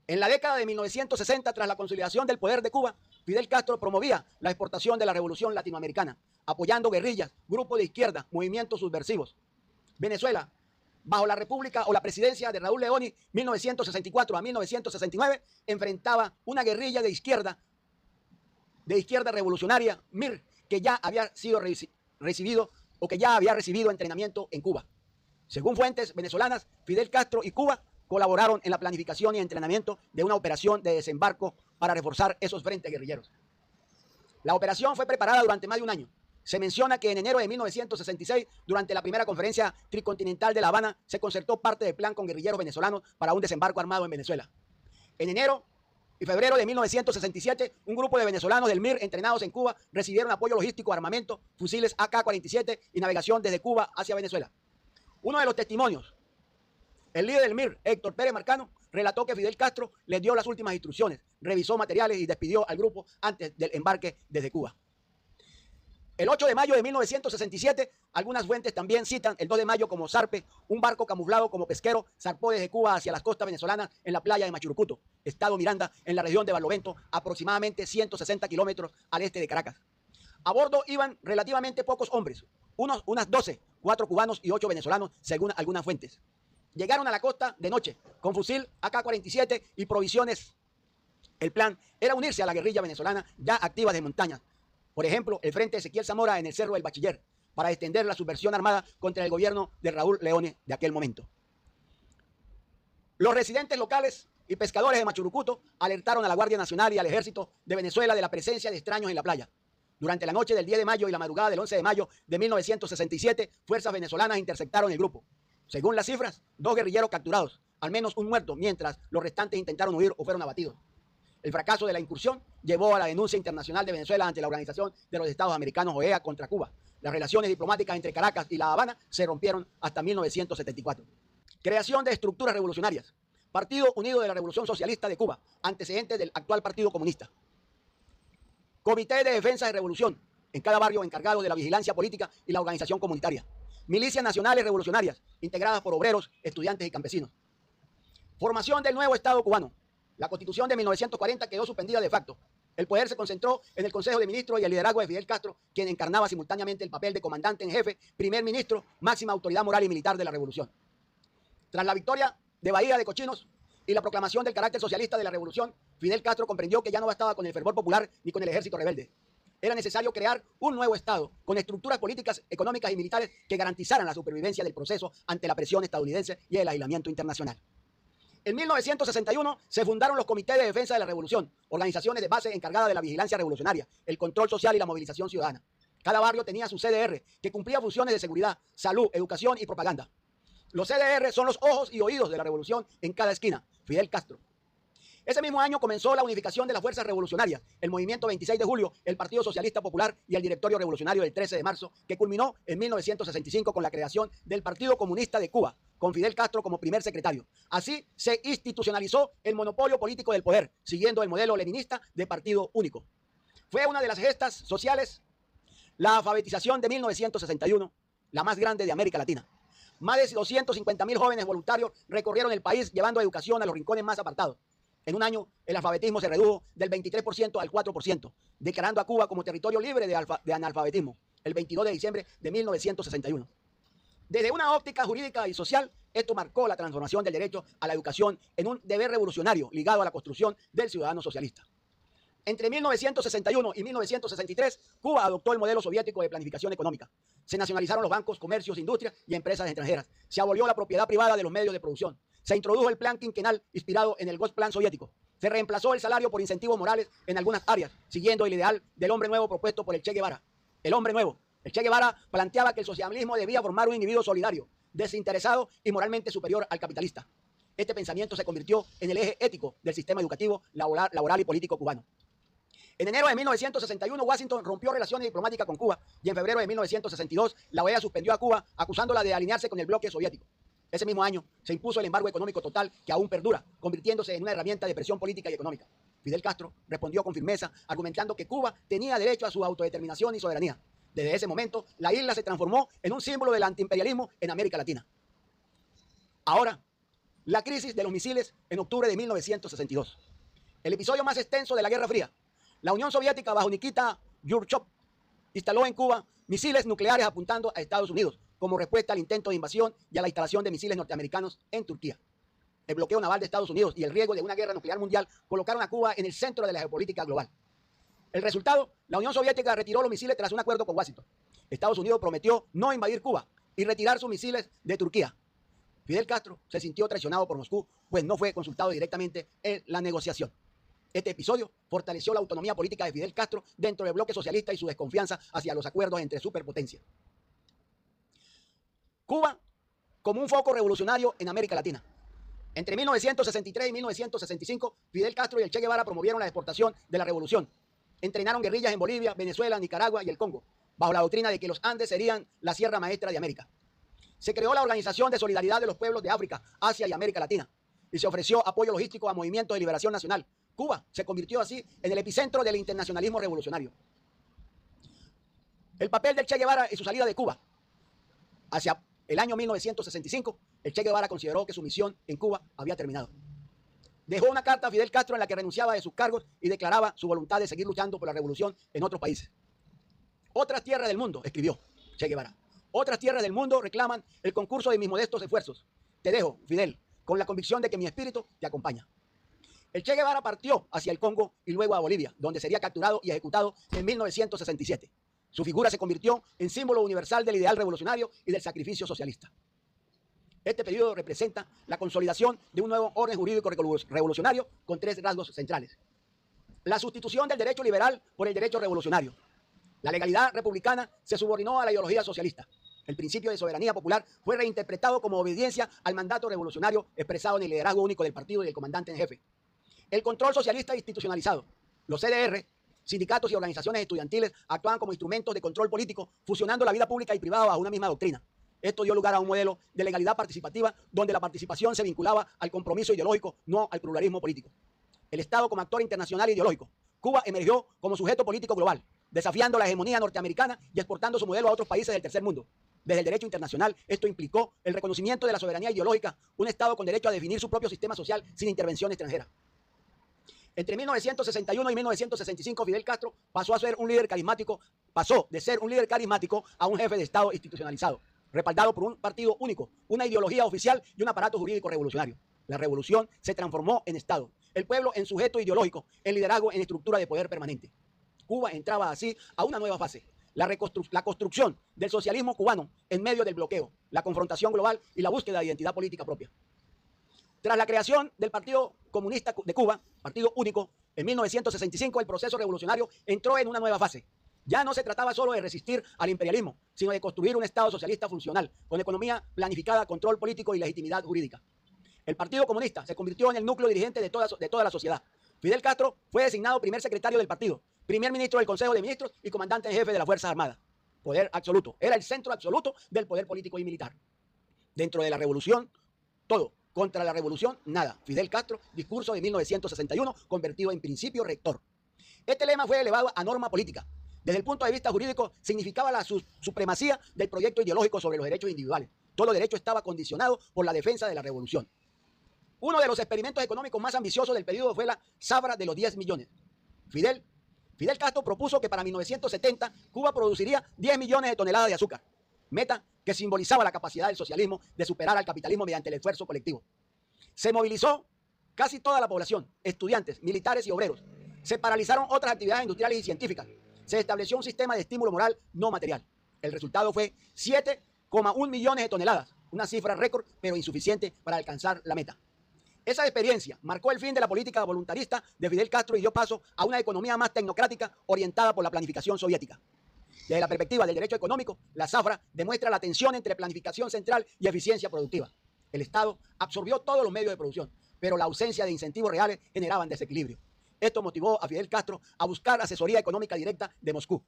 En la década de 1960, tras la consolidación del poder de Cuba, Fidel Castro promovía la exportación de la revolución latinoamericana, apoyando guerrillas, grupos de izquierda, movimientos subversivos. Venezuela, bajo la república o la presidencia de Raúl Leoni, 1964 a 1969, enfrentaba una guerrilla de izquierda revolucionaria, MIR, que ya había sido recibido entrenamiento en Cuba. Según fuentes venezolanas, Fidel Castro y Cuba colaboraron en la planificación y entrenamiento de una operación de desembarco para reforzar esos frentes guerrilleros. La operación fue preparada durante más de un año. Se menciona que en enero de 1966, durante la primera conferencia tricontinental de La Habana, se concertó parte del plan con guerrilleros venezolanos para un desembarco armado en Venezuela. En enero y febrero de 1967, un grupo de venezolanos del MIR entrenados en Cuba recibieron apoyo logístico, armamento, fusiles AK-47 y navegación desde Cuba hacia Venezuela. Uno de los testimonios, el líder del MIR, Héctor Pérez Marcano, relató que Fidel Castro les dio las últimas instrucciones, revisó materiales y despidió al grupo antes del embarque desde Cuba. El 8 de mayo de 1967, algunas fuentes también citan el 2 de mayo como zarpe, un barco camuflado como pesquero zarpó desde Cuba hacia las costas venezolanas en la playa de Machurucuto, estado Miranda, en la región de Barlovento, aproximadamente 160 kilómetros al este de Caracas. A bordo iban relativamente pocos hombres, unas 12, 4 cubanos y 8 venezolanos, según algunas fuentes. Llegaron a la costa de noche con fusil AK-47 y provisiones. El plan era unirse a la guerrilla venezolana ya activa de montaña. Por ejemplo, el frente Ezequiel Zamora en el Cerro del Bachiller, para extender la subversión armada contra el gobierno de Raúl Leoni de aquel momento. Los residentes locales y pescadores de Machurucuto alertaron a la Guardia Nacional y al Ejército de Venezuela de la presencia de extraños en la playa. Durante la noche del 10 de mayo y la madrugada del 11 de mayo de 1967, fuerzas venezolanas interceptaron el grupo. Según las cifras, 2 guerrilleros capturados, al menos un muerto, mientras los restantes intentaron huir o fueron abatidos. El fracaso de la incursión llevó a la denuncia internacional de Venezuela ante la Organización de los Estados Americanos, OEA, contra Cuba. Las relaciones diplomáticas entre Caracas y La Habana se rompieron hasta 1974. Creación de estructuras revolucionarias. Partido Unido de la Revolución Socialista de Cuba, antecedente del actual Partido Comunista. Comité de Defensa de Revolución, en cada barrio encargado de la vigilancia política y la organización comunitaria. Milicias nacionales revolucionarias, integradas por obreros, estudiantes y campesinos. Formación del nuevo Estado cubano. La Constitución de 1940 quedó suspendida de facto. El poder se concentró en el Consejo de Ministros y el liderazgo de Fidel Castro, quien encarnaba simultáneamente el papel de comandante en jefe, primer ministro, máxima autoridad moral y militar de la revolución. Tras la victoria de Bahía de Cochinos y la proclamación del carácter socialista de la revolución, Fidel Castro comprendió que ya no bastaba con el fervor popular ni con el ejército rebelde. Era necesario crear un nuevo Estado con estructuras políticas, económicas y militares que garantizaran la supervivencia del proceso ante la presión estadounidense y el aislamiento internacional. En 1961 se fundaron los Comités de Defensa de la Revolución, organizaciones de base encargadas de la vigilancia revolucionaria, el control social y la movilización ciudadana. Cada barrio tenía su CDR, que cumplía funciones de seguridad, salud, educación y propaganda. Los CDR son los ojos y oídos de la revolución en cada esquina. Fidel Castro. Ese mismo año comenzó la unificación de las fuerzas revolucionarias, el Movimiento 26 de Julio, el Partido Socialista Popular y el Directorio Revolucionario del 13 de marzo, que culminó en 1965 con la creación del Partido Comunista de Cuba, con Fidel Castro como primer secretario. Así se institucionalizó el monopolio político del poder, siguiendo el modelo leninista de partido único. Fue una de las gestas sociales la alfabetización de 1961, la más grande de América Latina. Más de 250.000 jóvenes voluntarios recorrieron el país llevando educación a los rincones más apartados. En un año, el alfabetismo se redujo del 23% al 4%, declarando a Cuba como territorio libre de analfabetismo, el 22 de diciembre de 1961. Desde una óptica jurídica y social, esto marcó la transformación del derecho a la educación en un deber revolucionario ligado a la construcción del ciudadano socialista. Entre 1961 y 1963, Cuba adoptó el modelo soviético de planificación económica. Se nacionalizaron los bancos, comercios, industrias y empresas extranjeras. Se abolió la propiedad privada de los medios de producción. Se introdujo el plan quinquenal inspirado en el Gosplan soviético. Se reemplazó el salario por incentivos morales en algunas áreas, siguiendo el ideal del hombre nuevo propuesto por el Che Guevara. El hombre nuevo. El Che Guevara planteaba que el socialismo debía formar un individuo solidario, desinteresado y moralmente superior al capitalista. Este pensamiento se convirtió en el eje ético del sistema educativo, laboral y político cubano. En enero de 1961, Washington rompió relaciones diplomáticas con Cuba y en febrero de 1962, la OEA suspendió a Cuba acusándola de alinearse con el bloque soviético. Ese mismo año se impuso el embargo económico total que aún perdura, convirtiéndose en una herramienta de presión política y económica. Fidel Castro respondió con firmeza, argumentando que Cuba tenía derecho a su autodeterminación y soberanía. Desde ese momento, la isla se transformó en un símbolo del antiimperialismo en América Latina. Ahora, la crisis de los misiles en octubre de 1962. El episodio más extenso de la Guerra Fría. La Unión Soviética, bajo Nikita Khrushchev, instaló en Cuba misiles nucleares apuntando a Estados Unidos, como respuesta al intento de invasión y a la instalación de misiles norteamericanos en Turquía. El bloqueo naval de Estados Unidos y el riesgo de una guerra nuclear mundial colocaron a Cuba en el centro de la geopolítica global. El resultado, la Unión Soviética retiró los misiles tras un acuerdo con Washington. Estados Unidos prometió no invadir Cuba y retirar sus misiles de Turquía. Fidel Castro se sintió traicionado por Moscú, pues no fue consultado directamente en la negociación. Este episodio fortaleció la autonomía política de Fidel Castro dentro del bloque socialista y su desconfianza hacia los acuerdos entre superpotencias. Cuba como un foco revolucionario en América Latina. Entre 1963 y 1965, Fidel Castro y el Che Guevara promovieron la exportación de la revolución. Entrenaron guerrillas en Bolivia, Venezuela, Nicaragua y el Congo, bajo la doctrina de que los Andes serían la Sierra Maestra de América. Se creó la Organización de Solidaridad de los Pueblos de África, Asia y América Latina, y se ofreció apoyo logístico a movimientos de liberación nacional. Cuba se convirtió así en el epicentro del internacionalismo revolucionario. El papel del Che Guevara y su salida de Cuba. Hacia el año 1965, el Che Guevara consideró que su misión en Cuba había terminado. Dejó una carta a Fidel Castro en la que renunciaba de sus cargos y declaraba su voluntad de seguir luchando por la revolución en otros países. Otras tierras del mundo, escribió Che Guevara, otras tierras del mundo reclaman el concurso de mis modestos esfuerzos. Te dejo, Fidel, con la convicción de que mi espíritu te acompaña. El Che Guevara partió hacia el Congo y luego a Bolivia, donde sería capturado y ejecutado en 1967. Su figura se convirtió en símbolo universal del ideal revolucionario y del sacrificio socialista. Este periodo representa la consolidación de un nuevo orden jurídico revolucionario con tres rasgos centrales. La sustitución del derecho liberal por el derecho revolucionario. La legalidad republicana se subordinó a la ideología socialista. El principio de soberanía popular fue reinterpretado como obediencia al mandato revolucionario expresado en el liderazgo único del partido y del comandante en jefe. El control socialista institucionalizado. Los CDR, sindicatos y organizaciones estudiantiles, actuaban como instrumentos de control político, fusionando la vida pública y privada bajo una misma doctrina. Esto dio lugar a un modelo de legalidad participativa donde la participación se vinculaba al compromiso ideológico, no al pluralismo político. El Estado como actor internacional ideológico. Cuba emergió como sujeto político global, desafiando la hegemonía norteamericana y exportando su modelo a otros países del tercer mundo. Desde el derecho internacional, esto implicó el reconocimiento de la soberanía ideológica, un Estado con derecho a definir su propio sistema social sin intervención extranjera. Entre 1961 y 1965, Fidel Castro pasó de ser un líder carismático a un jefe de Estado institucionalizado, respaldado por un partido único, una ideología oficial y un aparato jurídico revolucionario. La revolución se transformó en Estado, el pueblo en sujeto ideológico, el liderazgo en estructura de poder permanente. Cuba entraba así a una nueva fase, la construcción del socialismo cubano en medio del bloqueo, la confrontación global y la búsqueda de identidad política propia. Tras la creación del Partido Comunista de Cuba, partido único, en 1965 el proceso revolucionario entró en una nueva fase. Ya no se trataba solo de resistir al imperialismo, sino de construir un Estado socialista funcional, con economía planificada, control político y legitimidad jurídica. El Partido Comunista se convirtió en el núcleo dirigente de toda la sociedad. Fidel Castro fue designado primer secretario del partido, primer ministro del Consejo de Ministros y comandante en jefe de las Fuerzas Armadas. Poder absoluto. Era el centro absoluto del poder político y militar. Dentro de la revolución, todo. Contra la revolución, nada. Fidel Castro, discurso de 1961, convertido en principio rector. Este lema fue elevado a norma política. Desde el punto de vista jurídico, significaba la supremacía del proyecto ideológico sobre los derechos individuales. Todo derecho estaba condicionado por la defensa de la revolución. Uno de los experimentos económicos más ambiciosos del periodo fue la zafra de los 10 millones. Fidel Castro propuso que para 1970 Cuba produciría 10 millones de toneladas de azúcar, meta que simbolizaba la capacidad del socialismo de superar al capitalismo mediante el esfuerzo colectivo. Se movilizó casi toda la población, estudiantes, militares y obreros. Se paralizaron otras actividades industriales y científicas. Se estableció un sistema de estímulo moral no material. El resultado fue 7,1 millones de toneladas, una cifra récord, pero insuficiente para alcanzar la meta. Esa experiencia marcó el fin de la política voluntarista de Fidel Castro y dio paso a una economía más tecnocrática orientada por la planificación soviética. Desde la perspectiva del derecho económico, la zafra demuestra la tensión entre planificación central y eficiencia productiva. El Estado absorbió todos los medios de producción, pero la ausencia de incentivos reales generaban desequilibrio. Esto motivó a Fidel Castro a buscar asesoría económica directa de Moscú.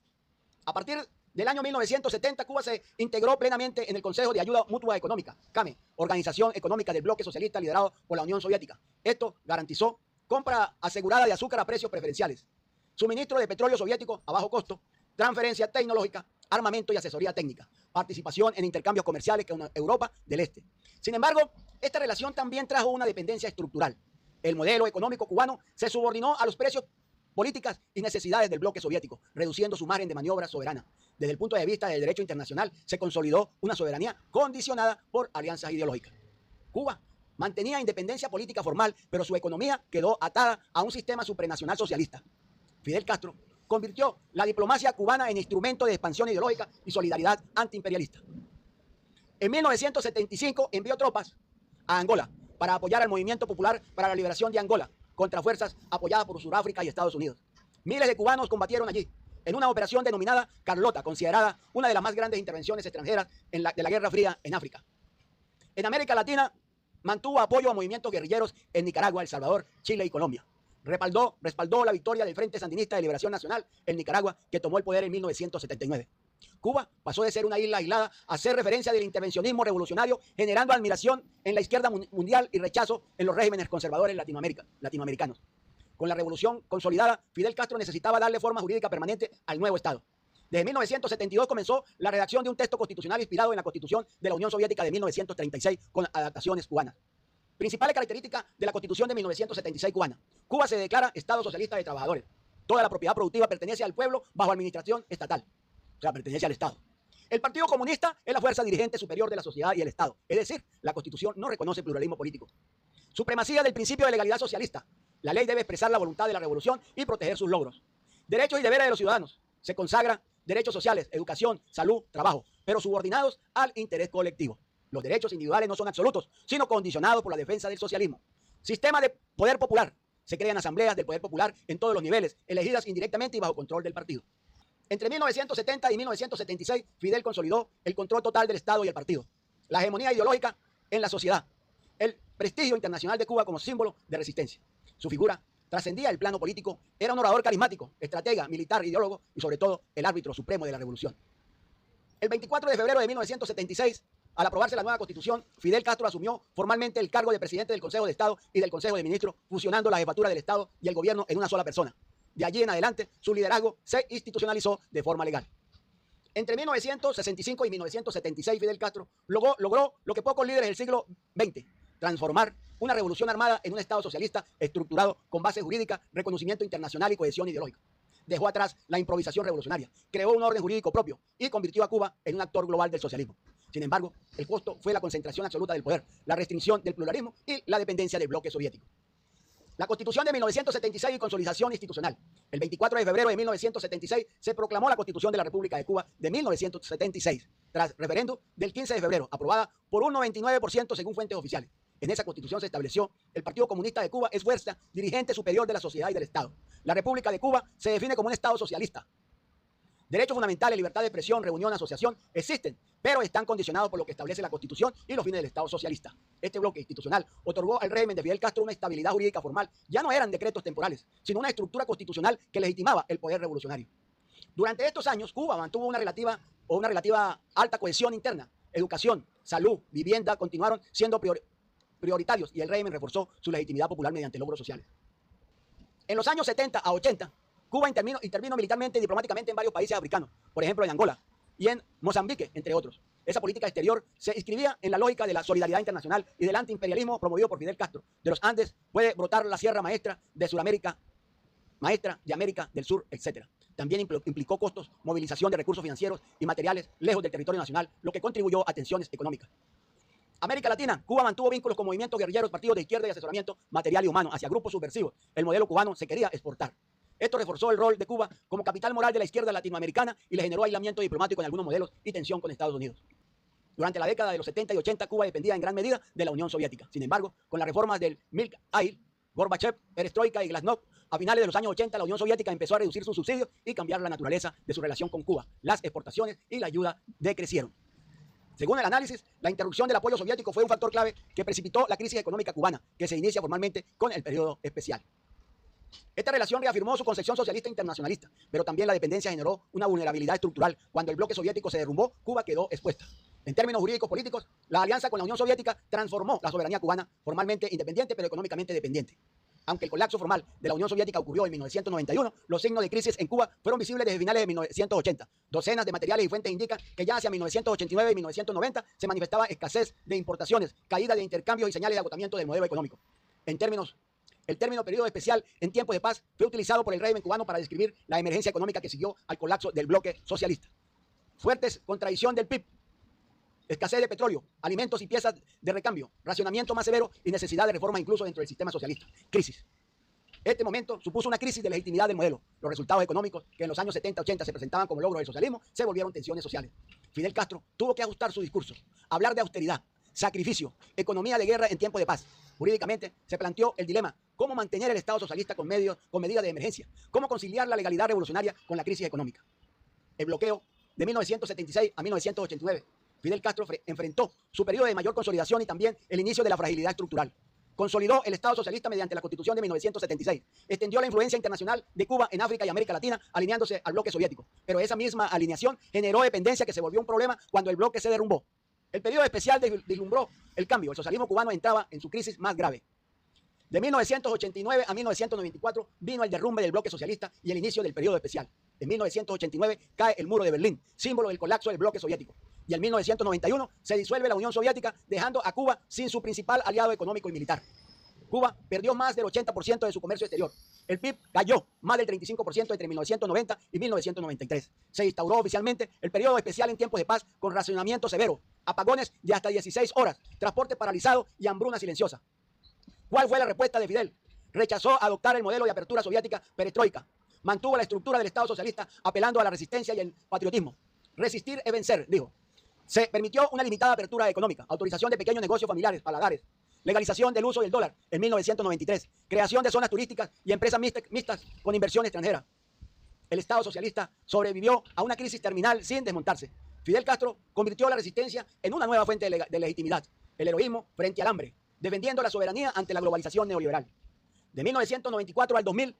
A partir del año 1970, Cuba se integró plenamente en el Consejo de Ayuda Mutua Económica, CAME, organización económica del bloque socialista liderado por la Unión Soviética. Esto garantizó compra asegurada de azúcar a precios preferenciales, suministro de petróleo soviético a bajo costo, transferencia tecnológica, armamento y asesoría técnica, participación en intercambios comerciales con Europa del Este. Sin embargo, esta relación también trajo una dependencia estructural. El modelo económico cubano se subordinó a los precios, políticas y necesidades del bloque soviético, reduciendo su margen de maniobra soberana. Desde el punto de vista del derecho internacional, se consolidó una soberanía condicionada por alianzas ideológicas. Cuba mantenía independencia política formal, pero su economía quedó atada a un sistema supranacional socialista. Fidel Castro convirtió la diplomacia cubana en instrumento de expansión ideológica y solidaridad antiimperialista. En 1975 envió tropas a Angola para apoyar al movimiento popular para la liberación de Angola contra fuerzas apoyadas por Sudáfrica y Estados Unidos. Miles de cubanos combatieron allí en una operación denominada Carlota, considerada una de las más grandes intervenciones extranjeras de la Guerra Fría en África. En América Latina mantuvo apoyo a movimientos guerrilleros en Nicaragua, El Salvador, Chile y Colombia. Respaldó la victoria del Frente Sandinista de Liberación Nacional en Nicaragua, que tomó el poder en 1979. Cuba pasó de ser una isla aislada a ser referencia del intervencionismo revolucionario, generando admiración en la izquierda mundial y rechazo en los regímenes conservadores latinoamericanos. Con la revolución consolidada, Fidel Castro necesitaba darle forma jurídica permanente al nuevo Estado. Desde 1972 comenzó la redacción de un texto constitucional inspirado en la Constitución de la Unión Soviética de 1936 con adaptaciones cubanas. Principales características de la Constitución de 1976 cubana. Cuba se declara Estado socialista de trabajadores. Toda la propiedad productiva pertenece al pueblo bajo administración estatal. O sea, pertenece al Estado. El Partido Comunista es la fuerza dirigente superior de la sociedad y el Estado. Es decir, la Constitución no reconoce pluralismo político. Supremacía del principio de legalidad socialista. La ley debe expresar la voluntad de la revolución y proteger sus logros. Derechos y deberes de los ciudadanos. Se consagra derechos sociales, educación, salud, trabajo, pero subordinados al interés colectivo. Los derechos individuales no son absolutos, sino condicionados por la defensa del socialismo. Sistema de poder popular. Se crean asambleas del poder popular en todos los niveles, elegidas indirectamente y bajo control del partido. Entre 1970 y 1976, Fidel consolidó el control total del Estado y el partido, la hegemonía ideológica en la sociedad, el prestigio internacional de Cuba como símbolo de resistencia. Su figura trascendía el plano político, era un orador carismático, estratega, militar, ideólogo y sobre todo el árbitro supremo de la revolución. El 24 de febrero de 1976, al aprobarse la nueva Constitución, Fidel Castro asumió formalmente el cargo de presidente del Consejo de Estado y del Consejo de Ministros, fusionando la jefatura del Estado y el gobierno en una sola persona. De allí en adelante, su liderazgo se institucionalizó de forma legal. Entre 1965 y 1976, Fidel Castro logró lo que pocos líderes del siglo XX, transformar una revolución armada en un Estado socialista estructurado con base jurídica, reconocimiento internacional y cohesión ideológica. Dejó atrás la improvisación revolucionaria, creó un orden jurídico propio y convirtió a Cuba en un actor global del socialismo. Sin embargo, el costo fue la concentración absoluta del poder, la restricción del pluralismo y la dependencia del bloque soviético. La Constitución de 1976 y consolidación institucional. El 24 de febrero de 1976 se proclamó la Constitución de la República de Cuba de 1976, tras referéndum del 15 de febrero, aprobada por un 99% según fuentes oficiales. En esa constitución se estableció: el Partido Comunista de Cuba es fuerza dirigente superior de la sociedad y del Estado. La República de Cuba se define como un Estado socialista. Derechos fundamentales, libertad de expresión, reunión, asociación, existen, pero están condicionados por lo que establece la Constitución y los fines del Estado socialista. Este bloque institucional otorgó al régimen de Fidel Castro una estabilidad jurídica formal. Ya no eran decretos temporales, sino una estructura constitucional que legitimaba el poder revolucionario. Durante estos años, Cuba mantuvo una relativa alta cohesión interna. Educación, salud, vivienda continuaron siendo prioritarios y el régimen reforzó su legitimidad popular mediante logros sociales. En los años 70 a 80, Cuba intervino militarmente y diplomáticamente en varios países africanos, por ejemplo en Angola y en Mozambique, entre otros. Esa política exterior se inscribía en la lógica de la solidaridad internacional y del antiimperialismo promovido por Fidel Castro. De los Andes puede brotar la Sierra Maestra de Sudamérica, maestra de América del Sur, etc. También implicó costos, movilización de recursos financieros y materiales lejos del territorio nacional, lo que contribuyó a tensiones económicas. América Latina. Cuba mantuvo vínculos con movimientos guerrilleros, partidos de izquierda y asesoramiento material y humano hacia grupos subversivos. El modelo cubano se quería exportar. Esto reforzó el rol de Cuba como capital moral de la izquierda latinoamericana y le generó aislamiento diplomático en algunos modelos y tensión con Estados Unidos. Durante la década de los 70 y 80, Cuba dependía en gran medida de la Unión Soviética. Sin embargo, con las reformas del Milk-Air, Gorbachev, Perestroika y Glasnost, a finales de los años 80, la Unión Soviética empezó a reducir sus subsidios y cambiar la naturaleza de su relación con Cuba. Las exportaciones y la ayuda decrecieron. Según el análisis, la interrupción del apoyo soviético fue un factor clave que precipitó la crisis económica cubana, que se inicia formalmente con el periodo especial. Esta relación reafirmó su concepción socialista internacionalista, pero también la dependencia generó una vulnerabilidad estructural. Cuando el bloque soviético se derrumbó, Cuba quedó expuesta. En términos jurídicos políticos, la alianza con la Unión Soviética transformó la soberanía cubana, formalmente independiente pero económicamente dependiente. Aunque el colapso formal de la Unión Soviética ocurrió en 1991, los signos de crisis en Cuba fueron visibles desde finales de 1980. Docenas de materiales y fuentes indican que ya hacia 1989 y 1990 se manifestaba escasez de importaciones, caída de intercambios y señales de agotamiento del modelo económico. El término periodo especial en tiempos de paz fue utilizado por el régimen cubano para describir la emergencia económica que siguió al colapso del bloque socialista. Fuertes contradicción del PIB, escasez de petróleo, alimentos y piezas de recambio, racionamiento más severo y necesidad de reformas incluso dentro del sistema socialista. Crisis. Este momento supuso una crisis de legitimidad del modelo. Los resultados económicos que en los años 70-80 se presentaban como logros del socialismo se volvieron tensiones sociales. Fidel Castro tuvo que ajustar su discurso, hablar de austeridad, sacrificio, economía de guerra en tiempos de paz. Jurídicamente se planteó el dilema: cómo mantener el Estado socialista con medidas de emergencia, cómo conciliar la legalidad revolucionaria con la crisis económica. El bloqueo de 1976 a 1989. Fidel Castro enfrentó su periodo de mayor consolidación y también el inicio de la fragilidad estructural. Consolidó el Estado socialista mediante la Constitución de 1976. Extendió la influencia internacional de Cuba en África y América Latina, alineándose al bloque soviético. Pero esa misma alineación generó dependencia que se volvió un problema cuando el bloque se derrumbó. El periodo especial vislumbró el cambio. El socialismo cubano entraba en su crisis más grave. De 1989 a 1994 vino el derrumbe del bloque socialista y el inicio del periodo especial. En 1989 cae el muro de Berlín, símbolo del colapso del bloque soviético. Y en 1991 se disuelve la Unión Soviética, dejando a Cuba sin su principal aliado económico y militar. Cuba perdió más del 80% de su comercio exterior. El PIB cayó más del 35% entre 1990 y 1993. Se instauró oficialmente el periodo especial en tiempos de paz con racionamiento severo, apagones de hasta 16 horas, transporte paralizado y hambruna silenciosa. ¿Cuál fue la respuesta de Fidel? Rechazó adoptar el modelo de apertura soviética perestroika. Mantuvo la estructura del Estado socialista apelando a la resistencia y el patriotismo. Resistir es vencer, dijo. Se permitió una limitada apertura económica, autorización de pequeños negocios familiares, paladares, legalización del uso del dólar en 1993, creación de zonas turísticas y empresas mixtas con inversión extranjera. El Estado socialista sobrevivió a una crisis terminal sin desmontarse. Fidel Castro convirtió la resistencia en una nueva fuente de legitimidad, el heroísmo frente al hambre, defendiendo la soberanía ante la globalización neoliberal. De 1994 al 2000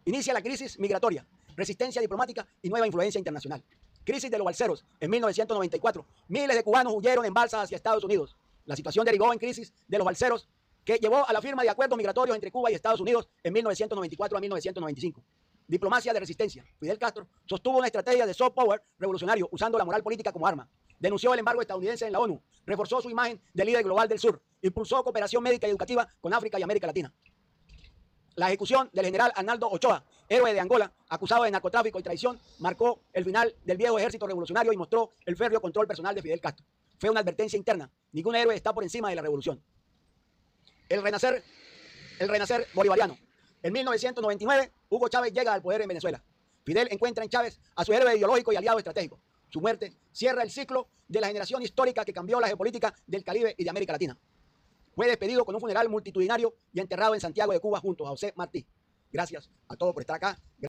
inicia la crisis migratoria, resistencia diplomática y nueva influencia internacional. Crisis de los balseros. En 1994, miles de cubanos huyeron en balsas hacia Estados Unidos. La situación derivó en crisis de los balseros que llevó a la firma de acuerdos migratorios entre Cuba y Estados Unidos en 1994 a 1995. Diplomacia de resistencia. Fidel Castro sostuvo una estrategia de soft power revolucionario usando la moral política como arma. Denunció el embargo estadounidense en la ONU. Reforzó su imagen de líder global del sur. Impulsó cooperación médica y educativa con África y América Latina. La ejecución del general Arnaldo Ochoa, héroe de Angola, acusado de narcotráfico y traición, marcó el final del viejo ejército revolucionario y mostró el férreo control personal de Fidel Castro. Fue una advertencia interna. Ningún héroe está por encima de la revolución. El renacer bolivariano. En 1999, Hugo Chávez llega al poder en Venezuela. Fidel encuentra en Chávez a su héroe ideológico y aliado estratégico. Su muerte cierra el ciclo de la generación histórica que cambió la geopolítica del Caribe y de América Latina. Fue despedido con un funeral multitudinario y enterrado en Santiago de Cuba junto a José Martí. Gracias a todos por estar acá.